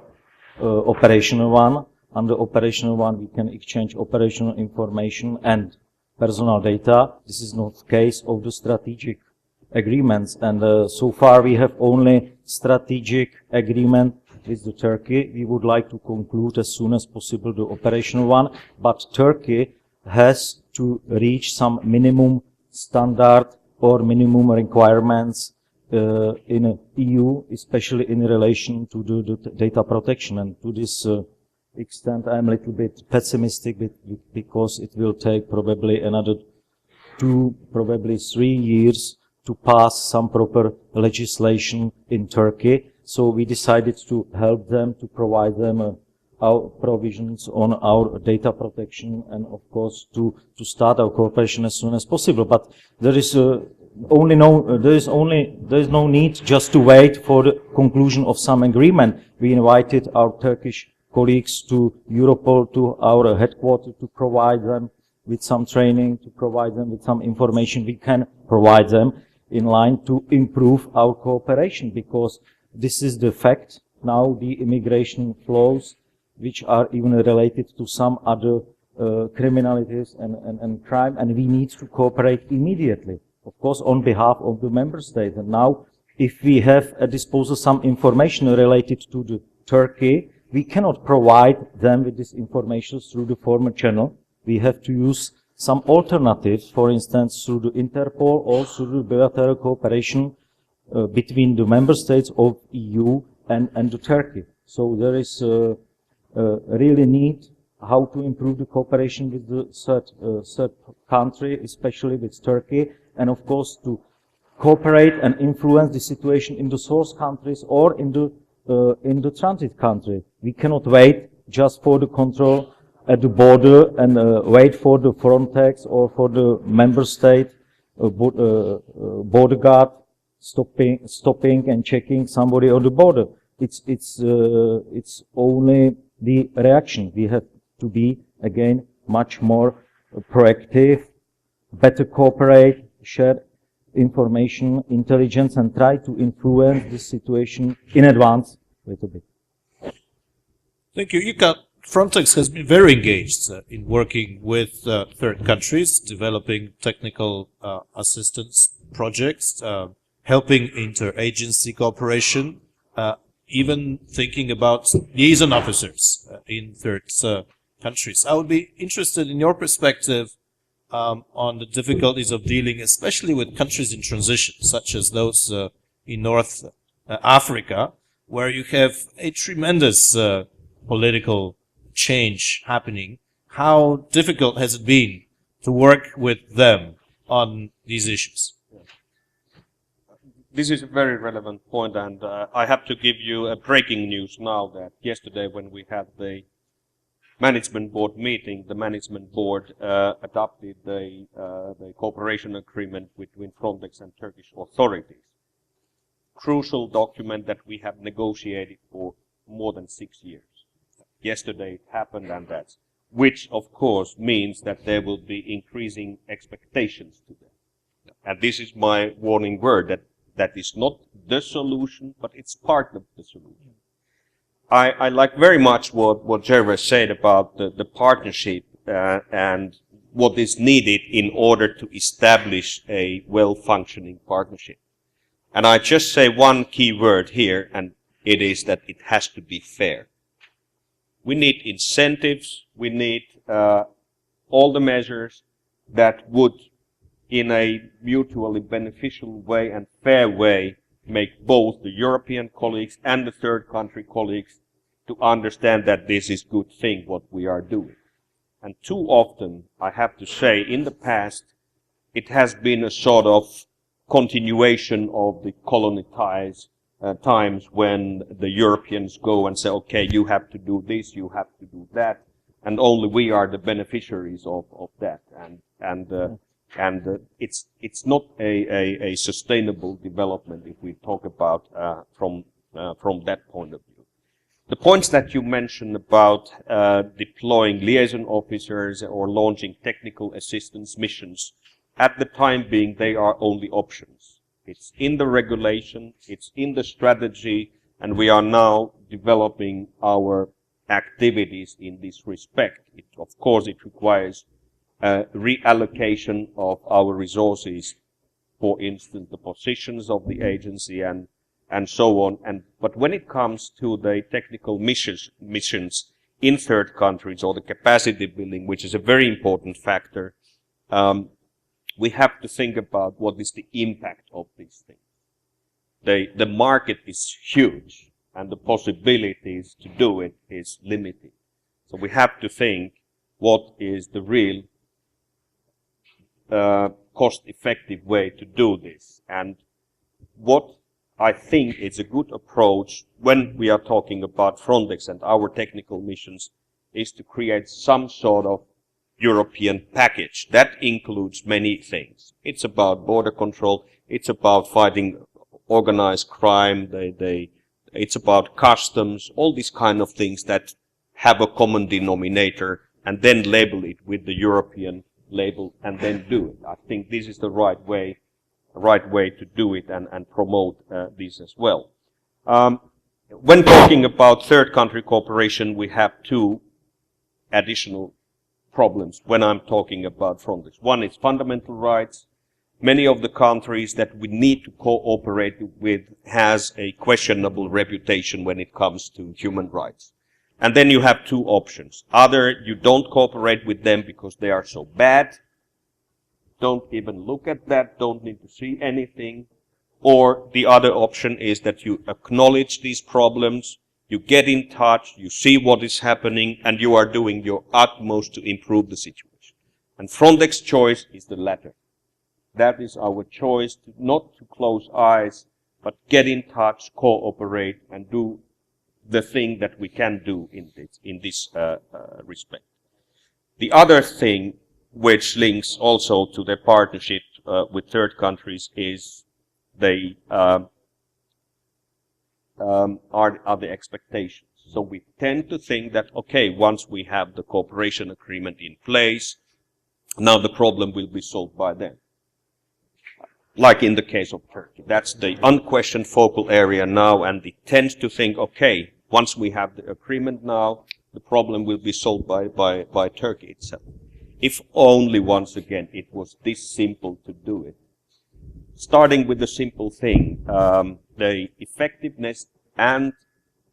operational one. Under operational one, we can exchange operational information and personal data. This is not the case of the strategic agreements, and so far we have only strategic agreement with the Turkey. We would like to conclude as soon as possible the operational one, but Turkey has to reach some minimum standard or minimum requirements in EU, especially in relation to the data protection. And to this extent, I'm a little bit pessimistic because it will take probably another 2, probably 3 years to pass some proper legislation in Turkey. So we decided to help them, to provide them our provisions on our data protection, and of course to start our cooperation as soon as possible. But there is no need just to wait for the conclusion of some agreement. We invited our Turkish colleagues to Europol, to our headquarters, to provide them with some training, to provide them with some information we can provide them in line to improve our cooperation, because this is the fact. Now the immigration flows, which are even related to some other criminalities and crime, and we need to cooperate immediately, of course, on behalf of the member states. And now, if we have at disposal some information related to the Turkey, we cannot provide them with this information through the former channel. We have to use some alternatives, for instance, through the Interpol or through the bilateral cooperation between the member states of EU and the Turkey. So there is really need how to improve the cooperation with the third country, especially with Turkey, and of course to cooperate and influence the situation in the source countries or in the transit country. We cannot wait just for the control at the border and wait for the Frontex or for the member state border guard stopping and checking somebody on the border. It's only the reaction. We have to be again much more proactive, better cooperate, share information, intelligence, and try to influence the situation in advance a little bit. Thank you. Ilkka, Frontex has been very engaged in working with third countries, developing technical assistance projects, helping interagency cooperation, even thinking about liaison officers in third countries. I would be interested in your perspective on the difficulties of dealing, especially with countries in transition, such as those in North Africa, where you have a tremendous political change happening. How difficult has it been to work with them on these issues? This is a very relevant point, and I have to give you a breaking news now that yesterday when we had the management board meeting, the management board adopted the cooperation agreement between Frontex and Turkish authorities. Crucial document that we have negotiated for more than 6 years. Yesterday it happened, and that's, which of course means that there will be increasing expectations to them. And this is my warning word, that is not the solution, but it's part of the solution. I like very much what Gervais said about the partnership and what is needed in order to establish a well-functioning partnership. And I just say one key word here, and it is that it has to be fair. We need incentives, we need all the measures that would, in a mutually beneficial way and fair way, make both the European colleagues and the third country colleagues to understand that this is good thing what we are doing. And too often, I have to say, in the past, it has been a sort of continuation of the colony times when the Europeans go and say, okay, you have to do this, you have to do that, and only we are the beneficiaries of that. And it's not a sustainable development if we talk about from that point of view. The points that you mentioned about deploying liaison officers or launching technical assistance missions, at the time being, they are only options. It's in the regulation, it's in the strategy, and we are now developing our activities in this respect. Of course, it requires reallocation of our resources, for instance, the positions of the agency and so on. But when it comes to the technical missions in third countries or the capacity building, which is a very important factor, we have to think about what is the impact of these things. The market is huge, and the possibilities to do it is limited. So we have to think what is the real cost-effective way to do this. And what I think is a good approach when we are talking about Frontex and our technical missions is to create some sort of European package. That includes many things. It's about border control, it's about fighting organized crime, it's about customs, all these kind of things that have a common denominator, and then label it with the European label and then do it. I think this is the right way to do it and promote this as well. When talking about third country cooperation, we have two additional problems when I'm talking about Frontex. One is fundamental rights. Many of the countries that we need to cooperate with has a questionable reputation when it comes to human rights. And then you have two options. Either you don't cooperate with them because they are so bad, don't even look at that, don't need to see anything. Or the other option is that you acknowledge these problems, you get in touch, you see what is happening, and you are doing your utmost to improve the situation. And Frontex's choice is the latter. That is our choice, not to close eyes, but get in touch, cooperate, and do the thing that we can do in this respect. The other thing which links also to the partnership with third countries is the are the expectations. So we tend to think that, okay, once we have the cooperation agreement in place, now the problem will be solved by them. Like in the case of Turkey. That's the unquestioned focal area now, and it tends to think, okay, once we have the agreement now, the problem will be solved by Turkey itself. If only, once again, it was this simple to do it. Starting with the simple thing, the effectiveness and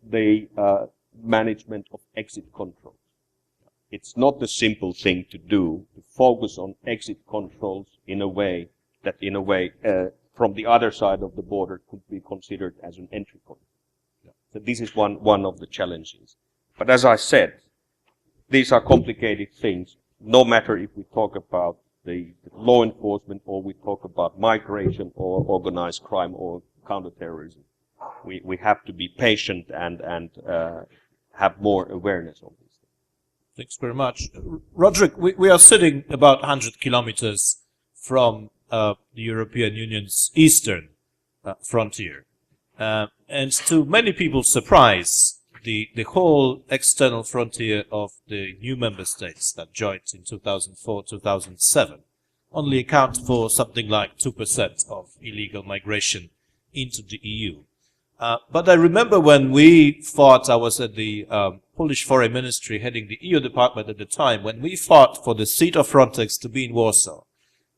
the management of exit controls. It's not the simple thing to do, to focus on exit controls in a way that, from the other side of the border could be considered as an entry point. So this is one of the challenges. But as I said, these are complicated things, no matter if we talk about the law enforcement or we talk about migration or organized crime or counterterrorism. We have to be patient and have more awareness of this. Thanks very much. Roderick, we are sitting about 100 kilometers from the European Union's eastern frontier. And to many people's surprise, the whole external frontier of the new member states that joined in 2004-2007 only account for something like 2% of illegal migration into the EU. But I remember when we fought, I was at the Polish Foreign Ministry heading the EU department at the time, when we fought for the seat of Frontex to be in Warsaw,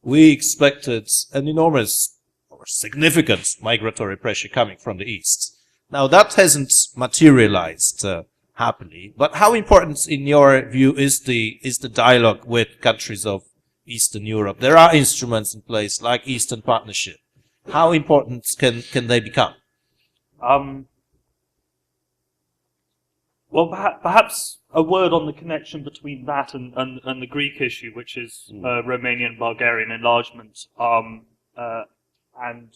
we expected an enormous or significant migratory pressure coming from the east. Now that hasn't materialized happily, but how important in your view is the dialogue with countries of Eastern Europe? There are instruments in place like Eastern Partnership. How important can they become? Well, perhaps a word on the connection between that and the Greek issue, which is Romanian Bulgarian enlargement. And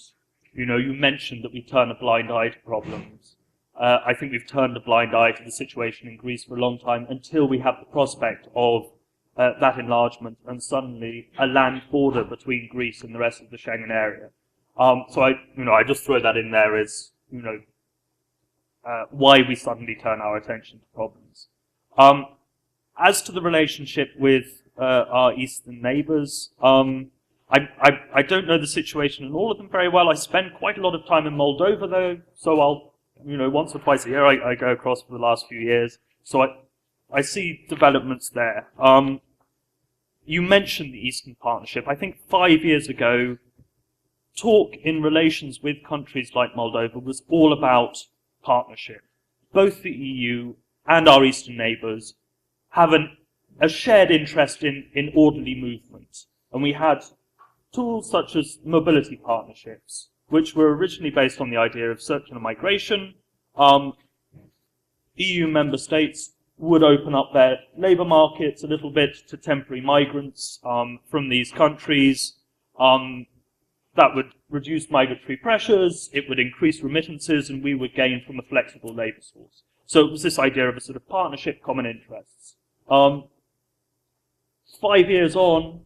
you mentioned that we turn a blind eye to problems. I think we've turned a blind eye to the situation in Greece for a long time until we have the prospect of that enlargement and suddenly a land border between Greece and the rest of the Schengen area. So I just throw that in there as why we suddenly turn our attention to problems. As to the relationship with our eastern neighbours, I don't know the situation in all of them very well. I spend quite a lot of time in Moldova, though, so I'll, once or twice a year I go across for the last few years. So I see developments there. You mentioned the Eastern Partnership. I think 5 years ago, talk in relations with countries like Moldova was all about partnership. Both the EU and our eastern neighbours have a shared interest in orderly movement. And we had tools such as mobility partnerships, which were originally based on the idea of circular migration. EU member states would open up their labour markets a little bit to temporary migrants from these countries. That would reduce migratory pressures, it would increase remittances, and we would gain from a flexible labour source. So it was this idea of a sort of partnership, common interests. 5 years on,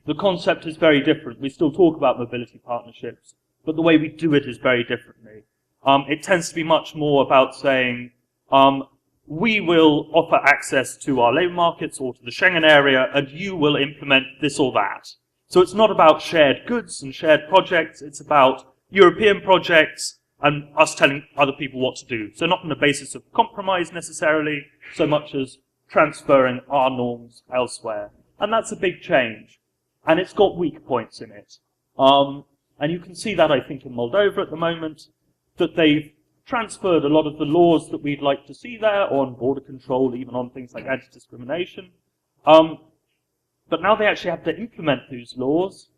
the concept is very different. We still talk about mobility partnerships, but the way we do it is very differently. It tends to be much more about saying, we will offer access to our labour markets or to the Schengen area, and you will implement this or that. So it's not about shared goods and shared projects, it's about European projects and us telling other people what to do. So not on the basis of compromise necessarily, so much as transferring our norms elsewhere. And that's a big change. And it's got weak points in it. And you can see that, I think, in Moldova at the moment, that they've transferred a lot of the laws that we'd like to see there on border control, even on things like anti-discrimination. But now they actually have to implement those laws.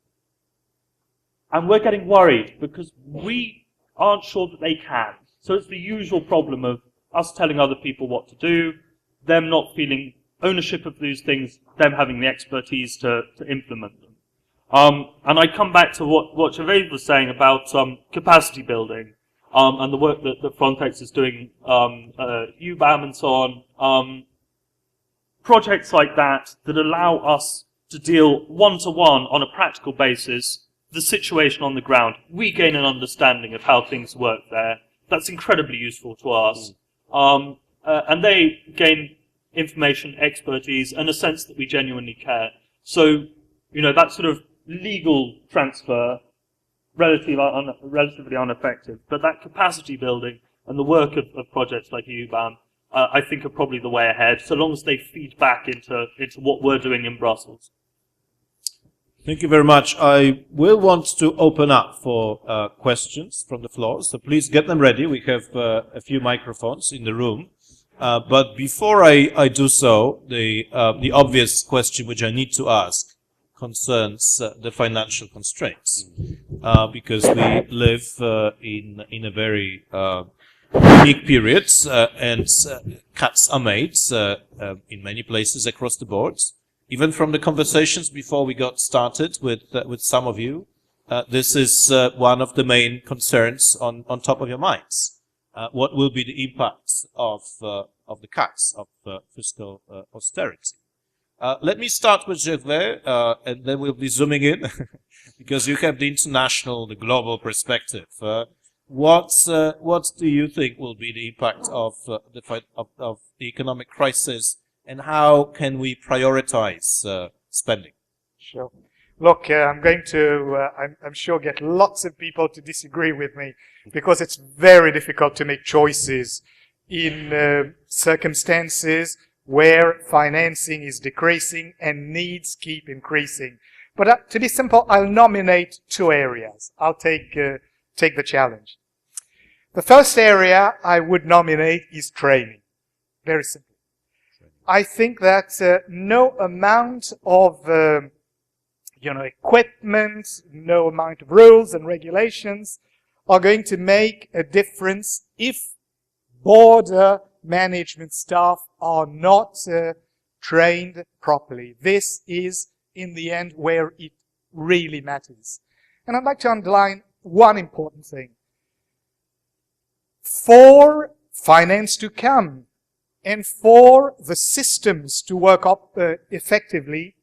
And we're getting worried because we aren't sure that they can. So it's the usual problem of us telling other people what to do, them not feeling ownership of these things, them having the expertise to implement them. And I come back to what Gervais was saying about capacity building and the work that Frontex is doing, UBAM and so on. Projects like that allow us to deal one-to-one on a practical basis the situation on the ground. We gain an understanding of how things work there. That's incredibly useful to us. And they gain information, expertise, and a sense that we genuinely care. So, you know, that sort of legal transfer, relatively ineffective, but that capacity building and the work of projects like UBAM, I think are probably the way ahead, so long as they feed back into what we're doing in Brussels. Thank you very much. I will want to open up for questions from the floor, so please get them ready. We have a few microphones in the room. But before I do so, the obvious question which I need to ask concerns the financial constraints, because we live in a very unique period, and cuts are made in many places across the board. Even from the conversations before we got started with some of you, this is one of the main concerns on top of your minds. What will be the impact of the cuts of fiscal austerity? Let me start with Gervais, and then we'll be zooming in, because you have the international, the global perspective. What do you think will be the impact of the economic crisis, and how can we prioritize spending? Sure. Look, I'm going to, I'm sure, get lots of people to disagree with me, because it's very difficult to make choices in circumstances where financing is decreasing and needs keep increasing. But to be simple, I'll nominate two areas. I'll take the challenge. The first area I would nominate is training. Very simple. I think that no amount of equipment, no amount of rules and regulations are going to make a difference if border management staff are not trained properly. This is, in the end, where it really matters. And I'd like to underline one important thing. For finance to come and for the systems to work up effectively,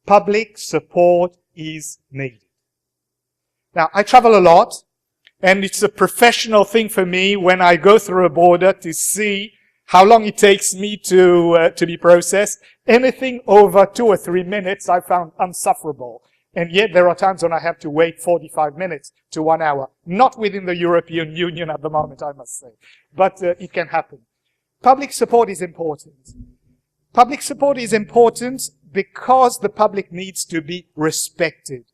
public support is needed. Now, I travel a lot, and it's a professional thing for me when I go through a border to see how long it takes me to be processed. Anything over 2 or 3 minutes I found insufferable. And yet there are times when I have to wait 45 minutes to 1 hour. Not within the European Union at the moment, I must say. But it can happen. Public support is important. Public support is important because the public needs to be respected.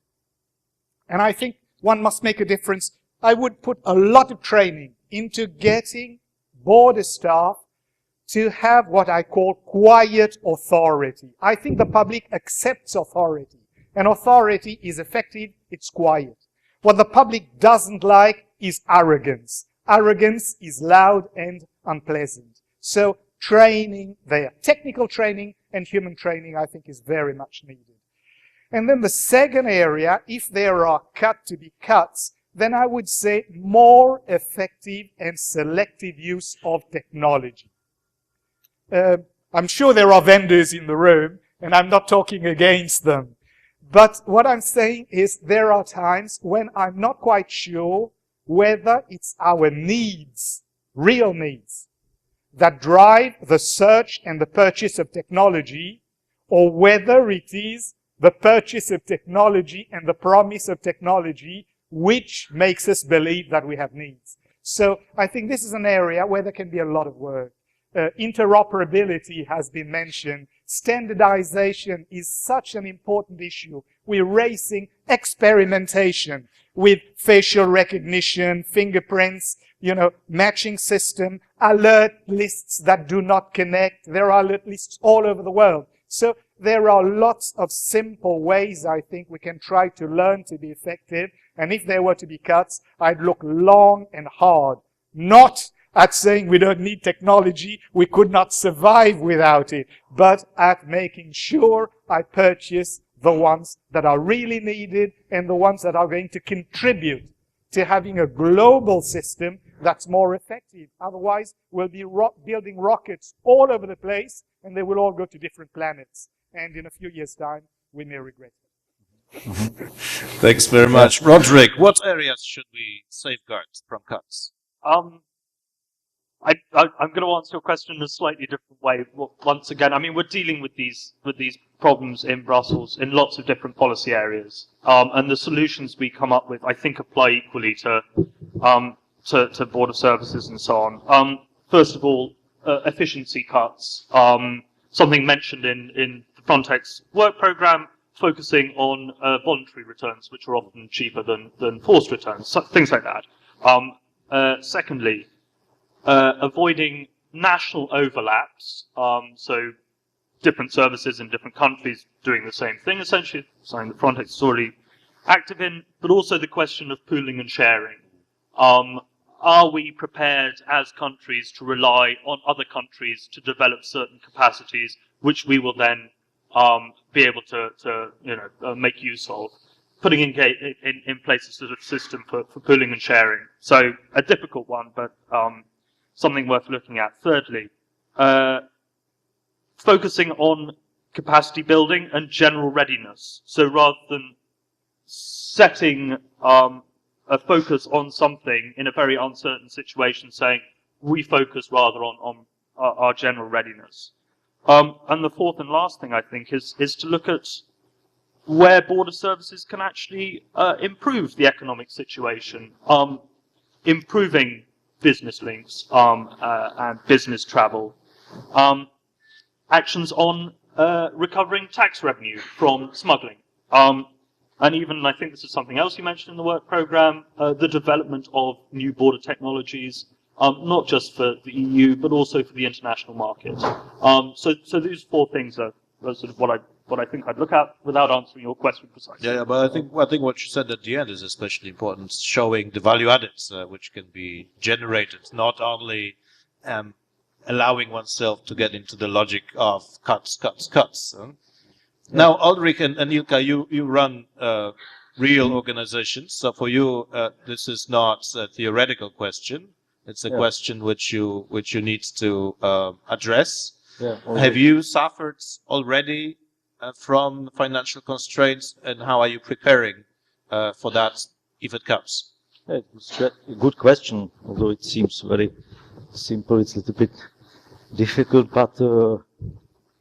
And I think one must make a difference. I would put a lot of training into getting border staff to have what I call quiet authority. I think the public accepts authority. And authority is effective, it's quiet. What the public doesn't like is arrogance. Arrogance is loud and unpleasant. So training there, technical training and human training, I think is very much needed. And then the second area, if there are to be cuts, then I would say more effective and selective use of technology. I'm sure there are vendors in the room, and I'm not talking against them. But what I'm saying is there are times when I'm not quite sure whether it's our needs, real needs, that drive the search and the purchase of technology, or whether it is the purchase of technology and the promise of technology which makes us believe that we have needs. So I think this is an area where there can be a lot of work. Interoperability has been mentioned. Standardization is such an important issue. We're racing experimentation with facial recognition, fingerprints, matching system, alert lists that do not connect. There are alert lists all over the world. So there are lots of simple ways, I think, we can try to learn to be effective. And if there were to be cuts, I'd look long and hard, not at saying we don't need technology, we could not survive without it, but at making sure I purchase the ones that are really needed and the ones that are going to contribute to having a global system that's more effective. Otherwise, we'll be building rockets all over the place, and they will all go to different planets. And in a few years' time, we may regret it. Thanks very much. Roderick, what areas should we safeguard from cuts? I'm going to answer your question in a slightly different way. Once again, I mean, we're dealing with these problems in Brussels in lots of different policy areas, and the solutions we come up with, I think, apply equally to border services and so on. First of all, efficiency cuts. Something mentioned in the Frontex work program, focusing on voluntary returns, which are often cheaper than forced returns, so things like that. Secondly, avoiding national overlaps, so different services in different countries doing the same thing, essentially, something that Frontex is already active in, but also the question of pooling and sharing. Are we prepared as countries to rely on other countries to develop certain capacities, which we will then be able to make use of? Putting in place a sort of system for pooling and sharing. So a difficult one, but something worth looking at. Thirdly, focusing on capacity building and general readiness. So rather than setting a focus on something in a very uncertain situation, saying we focus rather on our general readiness. And the fourth and last thing, I think, is to look at where border services can actually improve the economic situation, improving business links and business travel, actions on recovering tax revenue from smuggling, and even, I think this is something else you mentioned in the work program, the development of new border technologies, not just for the EU, but also for the international market. So these four things are sort of what I think I'd look at without answering your question precisely. Yeah, but I think what you said at the end is especially important, showing the value added which can be generated, not only allowing oneself to get into the logic of cuts. Now, Oldrich and Ilkka, you run real organizations, so for you this is not a theoretical question. It's a question which you need to address. Yeah, have you suffered already from financial constraints, and how are you preparing for that if it comes? It's a good question, although it seems very simple. It's a little bit difficult, but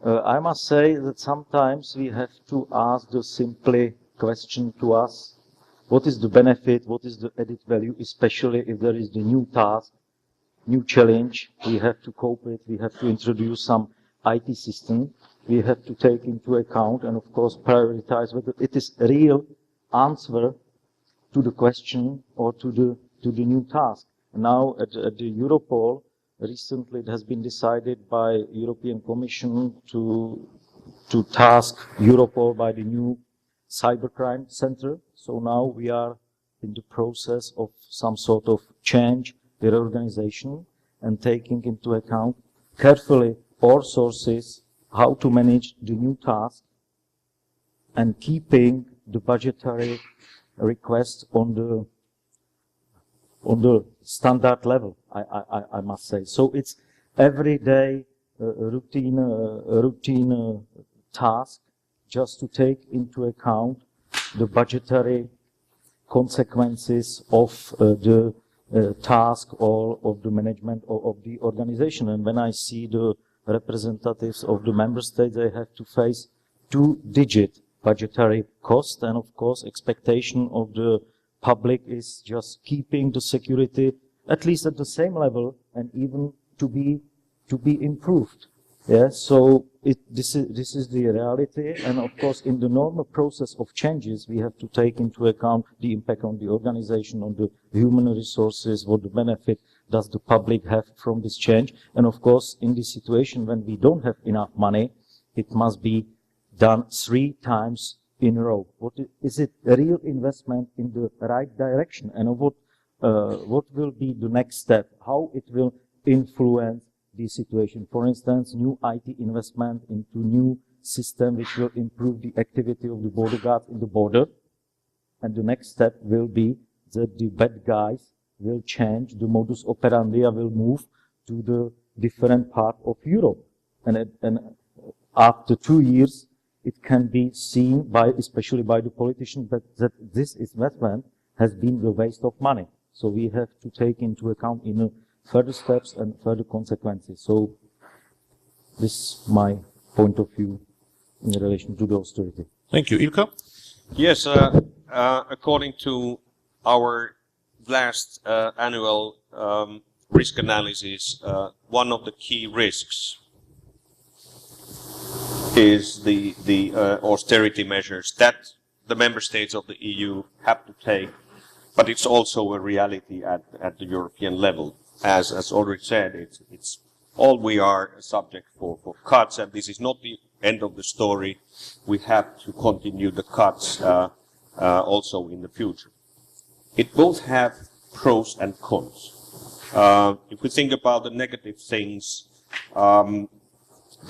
I must say that sometimes we have to ask the simple question to us: what is the benefit, what is the added value, especially if there is the new task, new challenge, we have to cope with, we have to introduce some IT system, we have to take into account and of course prioritize whether it is a real answer to the question or to the new task. Now at the Europol, recently it has been decided by European Commission to task Europol by the new cybercrime center. So now we are in the process of some sort of change, reorganization, and taking into account carefully all sources, how to manage the new task, and keeping the budgetary requests on the standard level, I must say. So it's everyday routine task just to take into account the budgetary consequences of the task or of the management of the organization. And when I see the representatives of the member states, they have to face 2-digit budgetary cost, and of course expectation of the public is just keeping the security at least at the same level and even to be improved. Yeah, so this is the reality, and of course in the normal process of changes we have to take into account the impact on the organization, on the human resources, what the benefit does the public have from this change, and of course in this situation when we don't have enough money, it must be done 3 times in a row. Is it a real investment in the right direction, and what will be the next step, how it will influence the situation? For instance, new IT investment into new system which will improve the activity of the border guards in the border, and the next step will be that the bad guys will change, the modus operandi will move to the different part of Europe, and after 2 years it can be seen by, especially by the politicians, that this investment has been the waste of money. So we have to take into account further steps and further consequences. So this is my point of view in relation to the austerity. Thank you. Ilkka? Yes, according to our last annual risk analysis, one of the key risks is the austerity measures that the member states of the EU have to take, but it's also a reality at the European level. As Oldrich said, it's all we are subject for cuts, and this is not the end of the story. We have to continue the cuts also in the future. It both have pros and cons. If we think about the negative things,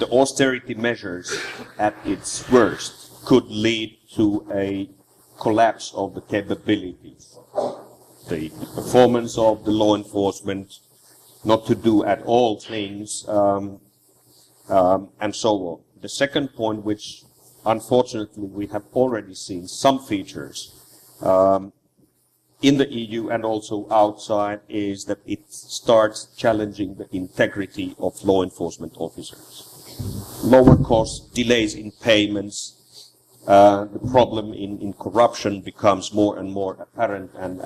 the austerity measures at its worst could lead to a collapse of the capabilities, the performance of the law enforcement, not to do at all things, and so on. The second point, which unfortunately we have already seen some features in the EU and also outside, is that it starts challenging the integrity of law enforcement officers. Lower costs, delays in payments, the problem in corruption becomes more and more apparent, and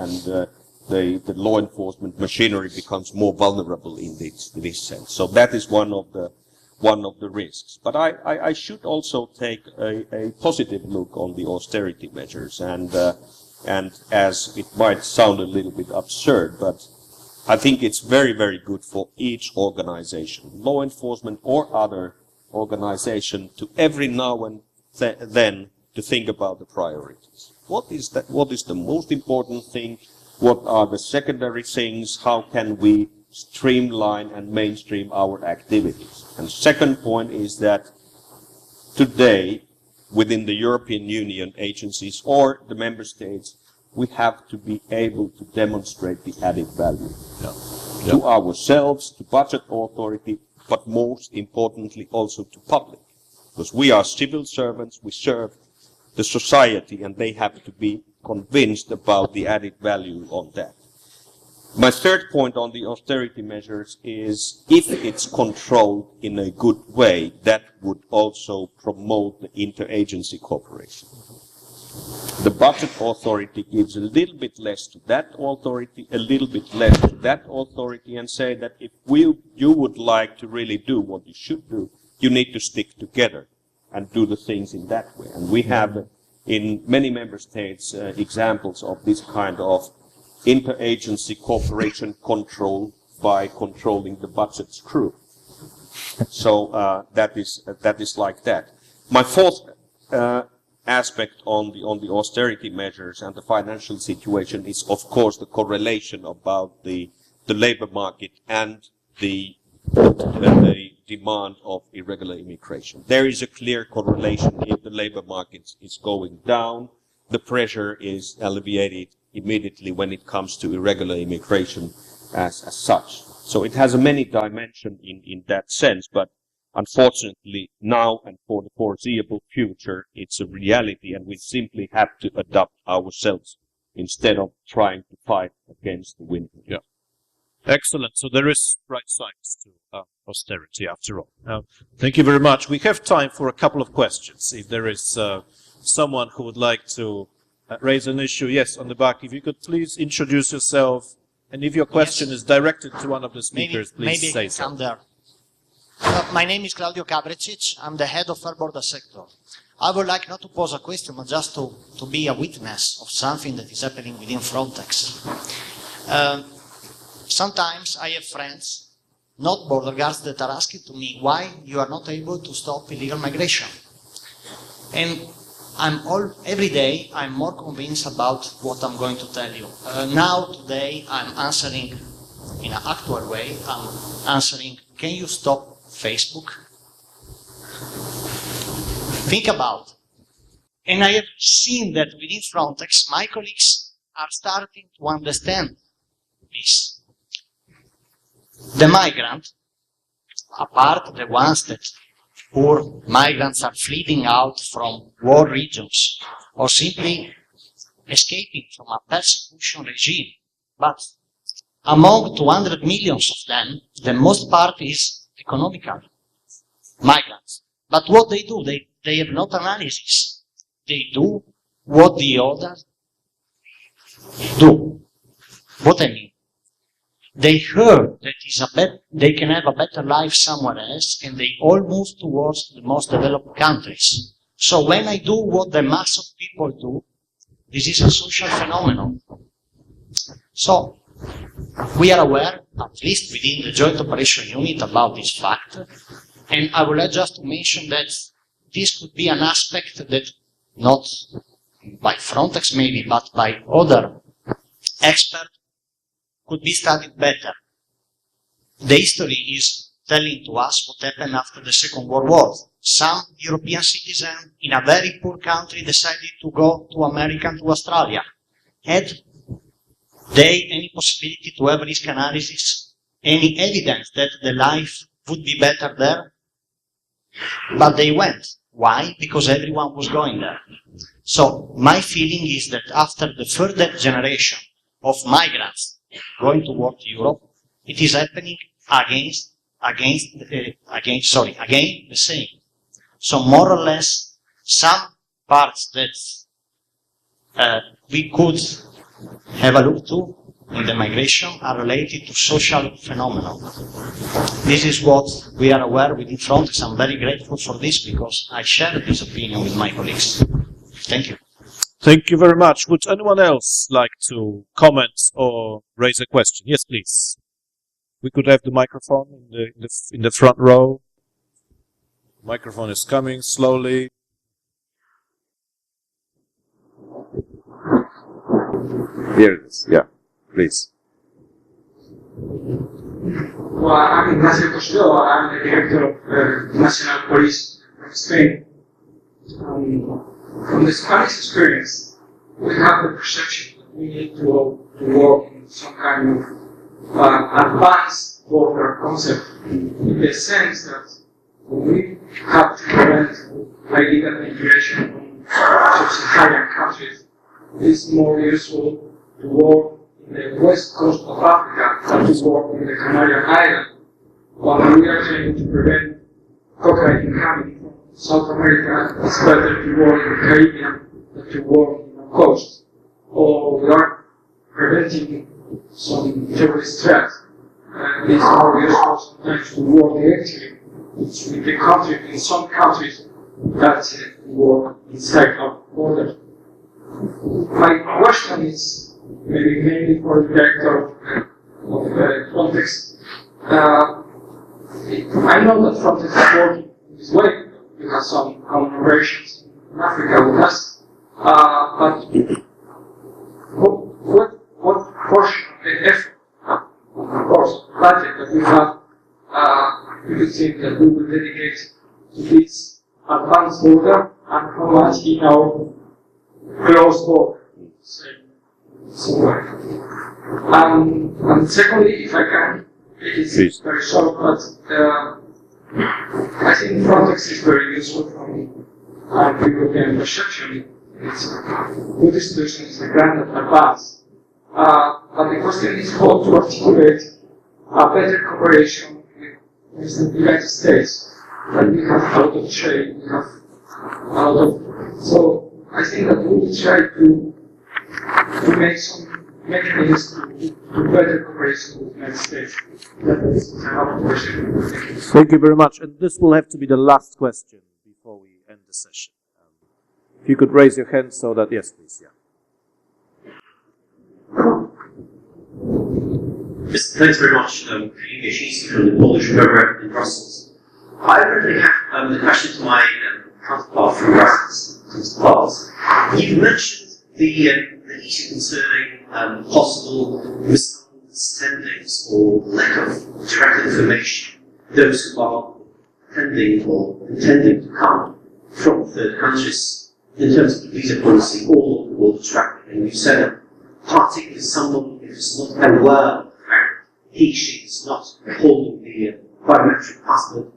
the law enforcement machinery becomes more vulnerable in this sense. So that is one of the risks. But I should also take a positive look on the austerity measures, and as it might sound a little bit absurd, but I think it's very, very good for each organization, law enforcement or other organization, to every now and then to think about the priorities. What is that? What is the most important thing? What are the secondary things? How can we streamline and mainstream our activities? And second point is that today, within the European Union agencies or the member states, we have to be able to demonstrate the added value to ourselves, to budget authority, but most importantly also to public. Because we are civil servants, we serve the society, and they have to be convinced about the added value on that. My third point on the austerity measures is, if it's controlled in a good way, that would also promote the interagency cooperation. The budget authority gives a little bit less to that authority, a little bit less to that authority, and say that if you would like to really do what you should do, you need to stick together and do the things in that way. And we have in many member states examples of this kind of interagency cooperation control by controlling the budget screw. So that is like that. My fourth aspect on the austerity measures and the financial situation is, of course, the correlation about the labor market and the the demand of irregular immigration. There is a clear correlation. If the labor market is going down, the pressure is alleviated immediately when it comes to irregular immigration as such. So it has a many dimension in that sense, but unfortunately now and for the foreseeable future, it's a reality, and we simply have to adapt ourselves instead of trying to fight against the wind. Yeah. Excellent. So there is bright sides to austerity after all. Thank you very much. We have time for a couple of questions. If there is someone who would like to raise an issue, yes, on the back. If you could please introduce yourself, and if your question is directed to one of the speakers, please say so. There. My name is Claudio Cabrecic. I'm the head of Fair Border Sector. I would like not to pose a question, but just to be a witness of something that is happening within Frontex. Sometimes I have friends, not border guards, that are asking to me why you are not able to stop illegal migration. And every day I'm more convinced about what I'm going to tell you. Today, I'm answering in an actual way. I'm answering, can you stop Facebook? Think about. And I have seen that within Frontex, my colleagues are starting to understand this. The migrant, apart the ones that poor migrants are fleeing out from war regions or simply escaping from a persecution regime, but among 200 million of them, the most part is economical migrants. But what they do, they have not analysis. They do what the others do. What I mean? They heard that they can have a better life somewhere else, and they all move towards the most developed countries. So when I do what the mass of people do, this is a social phenomenon. So we are aware, at least within the Joint Operation Unit, about this fact. And I would like just to mention that this could be an aspect that, not by Frontex maybe, but by other experts, could be studied better. The history is telling to us what happened after the Second World War. Some European citizens in a very poor country decided to go to America and to Australia. Had they any possibility to have risk analysis, any evidence that the life would be better there? But they went. Why? Because everyone was going there. So my feeling is that after the third generation of migrants going toward Europe, it is happening again the same. So more or less, some parts that we could have a look to in the migration are related to social phenomena. This is what we are aware within Frontex. I'm very grateful for this because I share this opinion with my colleagues. Thank you. Thank you very much. Would anyone else like to comment or raise a question? Yes, please. We could have the microphone in the front row. Microphone is coming slowly. Here it is. Yeah, please. Well, I'm Ignacio Costello. I'm the director of National Police of Spain. From the Spanish experience, we have the perception that we need to work in some kind of advanced border concept, in the sense that we have to prevent illegal immigration from sub-Saharan countries. It's more useful to work in the west coast of Africa than to work in the Canarian Islands, while we are trying to prevent cocaine coming from South America. It's better to work in the Caribbean than to work in the coast. Or we are preventing some terrorist threats. It's more useful sometimes to work directly with the country, in some countries that work inside our borders. My question is mainly for the director of Frontex. I know that Frontex is working in this way. We have some common operations in Africa with us. But what portion of the effort, of course, budget that we have you think that we will dedicate to this advanced border, and how much in our closed border? And secondly, if I can, it's very short, but I think Frontex is very useful from European perception. It's a good institution, it's a grand advance. But the question is how to articulate a better cooperation with the United States. And we have a lot of trade, we have a lot of. So I think that we will try to make some mechanisms to better cooperation with the United States. That is our question. Thank you very much. And this will have to be the last question before we end the session. If you could raise your hand so that, yes, please, yeah. Yes, thanks very much. Ilkka from the Polish program in Brussels. I really have a question to my counterpart from Brussels, Mr. Parkes. You mentioned the issue concerning possible misunderstandings or lack of direct information. Those who are attending or intending to come from third countries in terms of the visa policy all over the world traffic. And you said that particularly someone who is not aware of the fact she is not holding the biometric passport,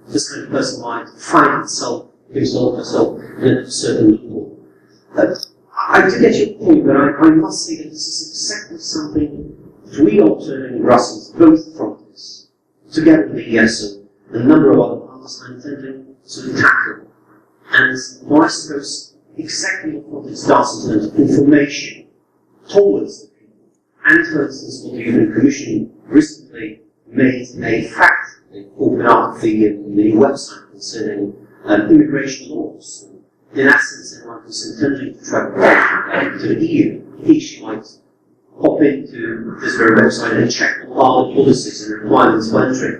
this kind of person might find himself or herself in a certain loophole. I do get your point, but I must say that this is exactly something that we observe in Brussels, both fronts, together with the ESO and a number of other partners are intending to tackle. And I suppose exactly what Frontex does in terms of information towards the people. And for instance, what the European Commission recently made a fact. They opened up the new website concerning immigration laws. In essence, anyone who's intending to travel to the EU, she might hop into this very website and check all the policies and requirements for entry.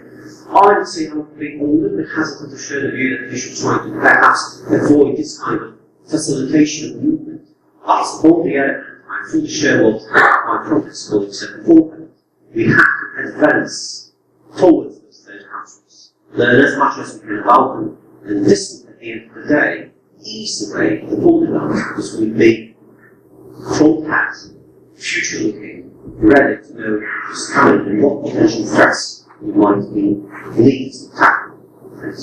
I would say I would be a little bit hesitant to share the view that we should try to perhaps avoid this kind of facilitation of movement. But on the other hand, I fully share what my Frontex colleagues said beforehand. We have to advance towards those third countries, learn as much as we can about them, and this, at the end of the day, ease the way the border down, because we'll be front-packed, future-looking, ready to know who's coming and what potential threats we might be needed to tackle. Thanks.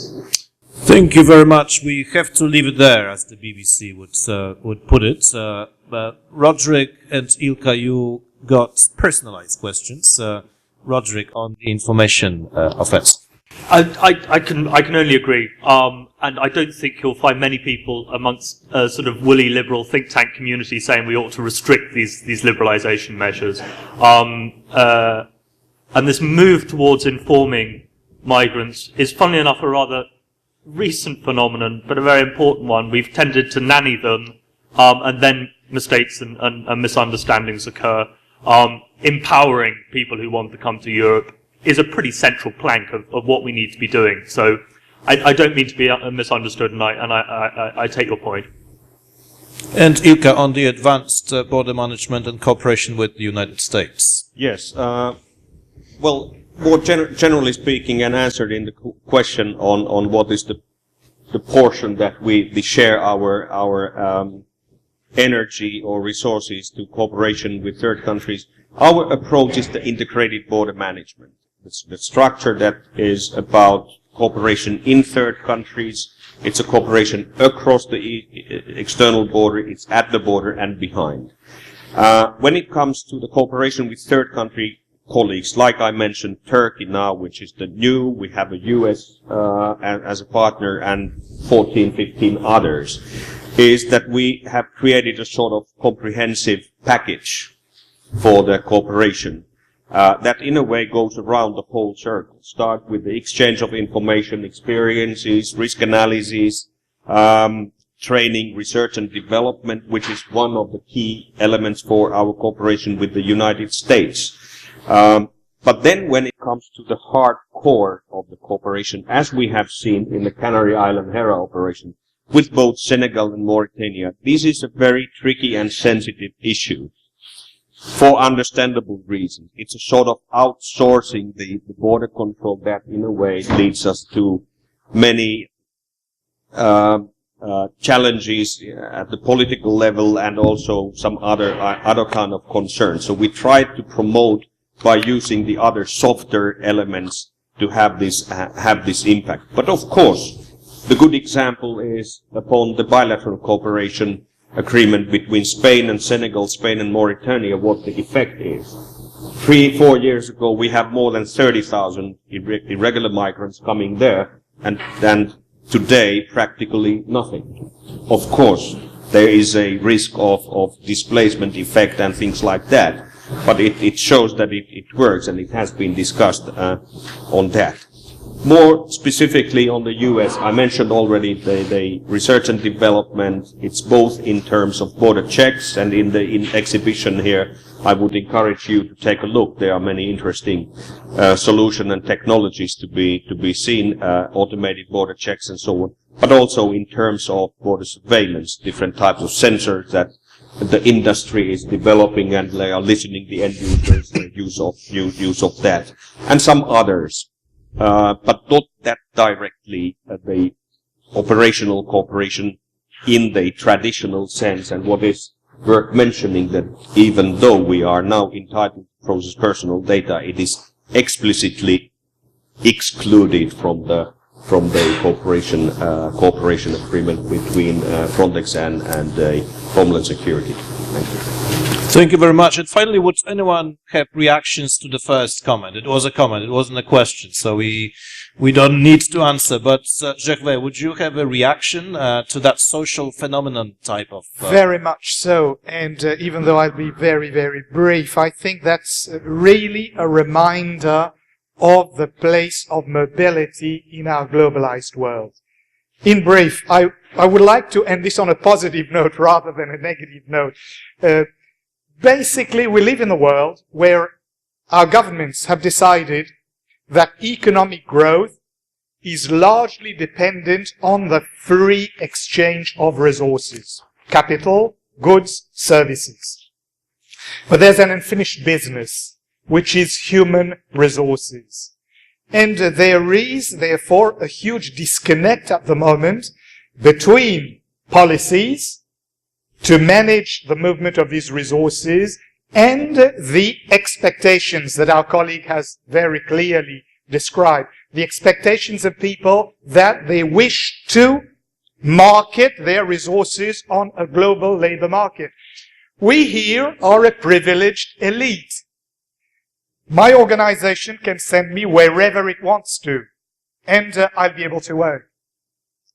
Thank you very much. We have to leave it there, as the BBC would put it. But Roderick and Ilkka, you got personalized questions. Roderick, on the information offense. I can only agree, and I don't think you'll find many people amongst a sort of woolly liberal think tank community saying we ought to restrict these liberalisation measures. And this move towards informing migrants is, funnily enough, a rather recent phenomenon, but a very important one. We've tended to nanny them, and then mistakes and misunderstandings occur. Empowering people who want to come to Europe is a pretty central plank of what we need to be doing. So I don't mean to be misunderstood, and I take your point. And Ilkka, on the advanced border management and cooperation with the United States. Yes. Well, more generally speaking, and answered in the question on what is the portion that we share our energy or resources to cooperation with third countries, our approach is the integrated border management. It's the structure that is about cooperation in third countries. It's a cooperation across the external border. It's at the border and behind. When it comes to the cooperation with third country colleagues, like I mentioned, Turkey now, which is the new, we have a US as a partner and 14, 15 others, is that we have created a sort of comprehensive package for the cooperation that in a way goes around the whole circle. Start with the exchange of information, experiences, risk analysis, training, research and development, which is one of the key elements for our cooperation with the United States. But then when it comes to the hard core of the cooperation, as we have seen in the Canary Island Hera operation, with both Senegal and Mauritania, this is a very tricky and sensitive issue. for understandable reasons. It's a sort of outsourcing the border control that, in a way, leads us to many challenges at the political level and also some other kind of concerns. So we try to promote by using the other softer elements to have this impact. But of course, the good example is upon the bilateral cooperation agreement between Spain and Senegal, Spain and Mauritania, what the effect is. 3-4 years ago, we have more than 30,000 irregular migrants coming there, and today, practically nothing. Of course, there is a risk of displacement effect and things like that, but it shows that it works, and it has been discussed on that. More specifically on the US, I mentioned already the research and development. It's both in terms of border checks, and in the exhibition here, I would encourage you to take a look. There are many interesting solutions and technologies to be seen, automated border checks and so on. But also in terms of border surveillance, different types of sensors that the industry is developing, and they are listening the end users use of that, and some others. But not that directly the operational cooperation in the traditional sense. And what is worth mentioning, that even though we are now entitled to process personal data, it is explicitly excluded from the cooperation agreement between Frontex and Homeland Security. Thank you. Thank you very much. And finally, would anyone have reactions to the first comment? It was a comment, it wasn't a question, so we don't need to answer. But Gervais, would you have a reaction to that social phenomenon type of... Very much so. And even though I'll be very, very brief, I think that's really a reminder of the place of mobility in our globalized world. In brief, I would like to end this on a positive note rather than a negative note. Basically, we live in a world where our governments have decided that economic growth is largely dependent on the free exchange of resources, capital, goods, services. But there's an unfinished business, which is human resources. And there is, therefore, a huge disconnect at the moment between policies to manage the movement of these resources and the expectations that our colleague has very clearly described. The expectations of people that they wish to market their resources on a global labor market. We here are a privileged elite. My organization can send me wherever it wants to, and I'll be able to work.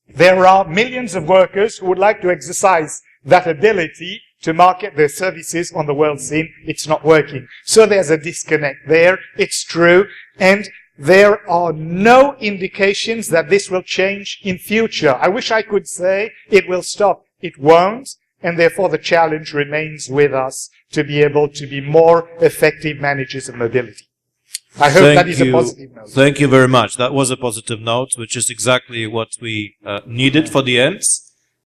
There are millions of workers who would like to exercise that ability to market their services on the world scene. It's not working. So there's a disconnect there. It's true. And there are no indications that this will change in future. I wish I could say it will stop. It won't. And therefore the challenge remains with us to be able to be more effective managers of mobility. I hope that is a positive note. Thank you very much. That was a positive note, which is exactly what we needed for the ends.